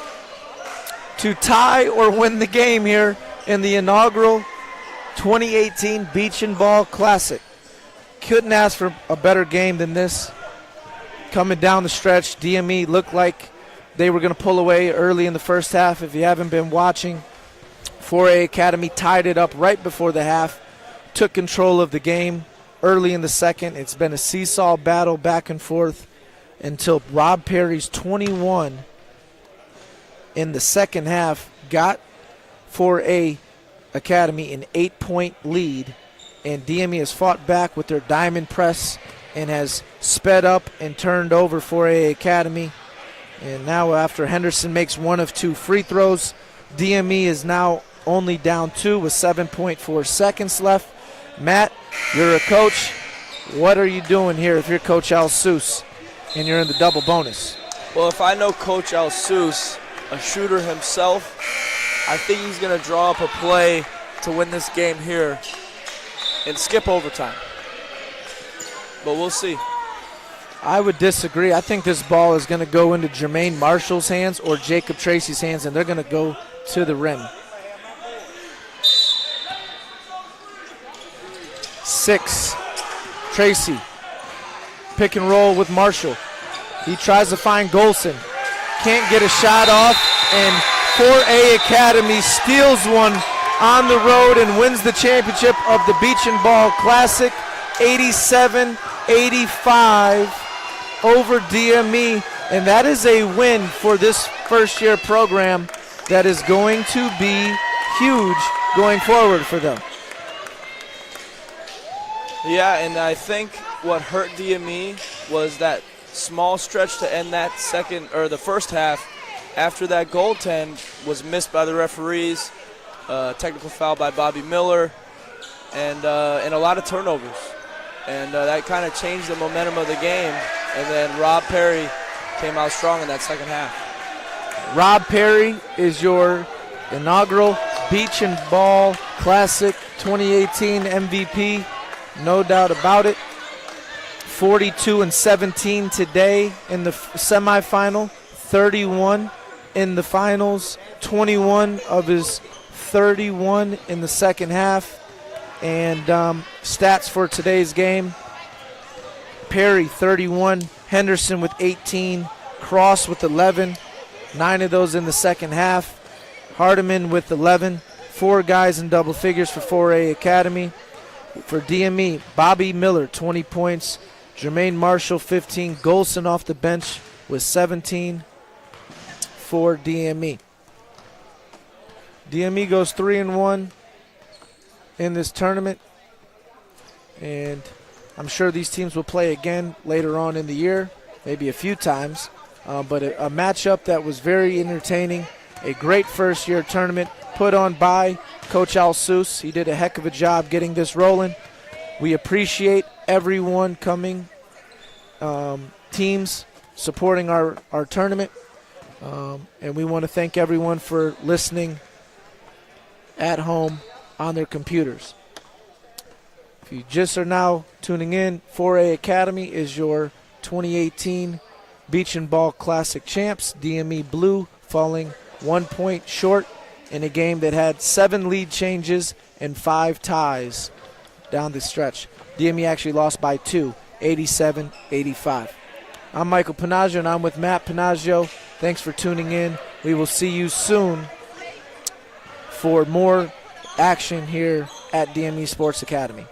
to tie or win the game here in the inaugural 2018 Beach and Ball Classic. Couldn't ask for a better game than this. Coming down the stretch, DME looked like they were going to pull away early in the first half. If you haven't been watching, 4A Academy tied it up right before the half, took control of the game early in the second. It's been a seesaw battle back and forth until Rob Perry's 21 in the second half got 4A Academy an 8-point lead, and DME has fought back with their diamond press and has sped up and turned over 4A Academy. And now after Henderson makes one of two free throws, DME is now only down 2 with 7.4 seconds left. Matt, you're a coach. What are you doing here if you're Coach Al Seuss and you're in the double bonus? Well, if I know Coach Al Seuss, a shooter himself, I think he's going to draw up a play to win this game here and skip overtime. But we'll see. I would disagree. I think this ball is going to go into Jermaine Marshall's hands or Jacob Tracy's hands, and they're going to go to the rim. 6. Tracy. Pick and roll with Marshall. He tries to find Golson. Can't get a shot off, and 4A Academy steals one on the road and wins the championship of the Beach and Ball Classic, 87-85 over DME. And that is a win for this first-year program that is going to be huge going forward for them. Yeah, and I think what hurt DME was that small stretch to end that the first half after that goaltend was missed by the referees, technical foul by Bobby Miller, and a lot of turnovers. And that kind of changed the momentum of the game. And then Rob Perry came out strong in that second half. Rob Perry is your inaugural Beach and Ball Classic 2018 MVP, no doubt about it. 42-17 today in the semifinal, 31 in the finals, 21 of his 31 in the second half. And stats for today's game: Perry 31, Henderson with 18, Cross with 11, 9 of those in the second half, Hardiman with 11, 4 guys in double figures for 4A Academy. For DME, Bobby Miller 20 points, Jermaine Marshall 15, Golson off the bench with 17 for DME. DME goes 3-1 in this tournament, and I'm sure these teams will play again later on in the year, maybe a few times, but a matchup that was very entertaining, a great first-year tournament put on by Coach Al Seuss. He did a heck of a job getting this rolling. We appreciate everyone coming, teams supporting our tournament, and we want to thank everyone for listening at home on their computers. If you just are now tuning in, 4A Academy is your 2018 Beach and Ball Classic champs. DME Blue falling 1 point short in a game that had 7 lead changes and 5 ties down the stretch. DME actually lost by 2, 87-85. I'm Michael Panaggio, and I'm with Matt Panaggio. Thanks for tuning in. We will see you soon for more action here at DME Sports Academy.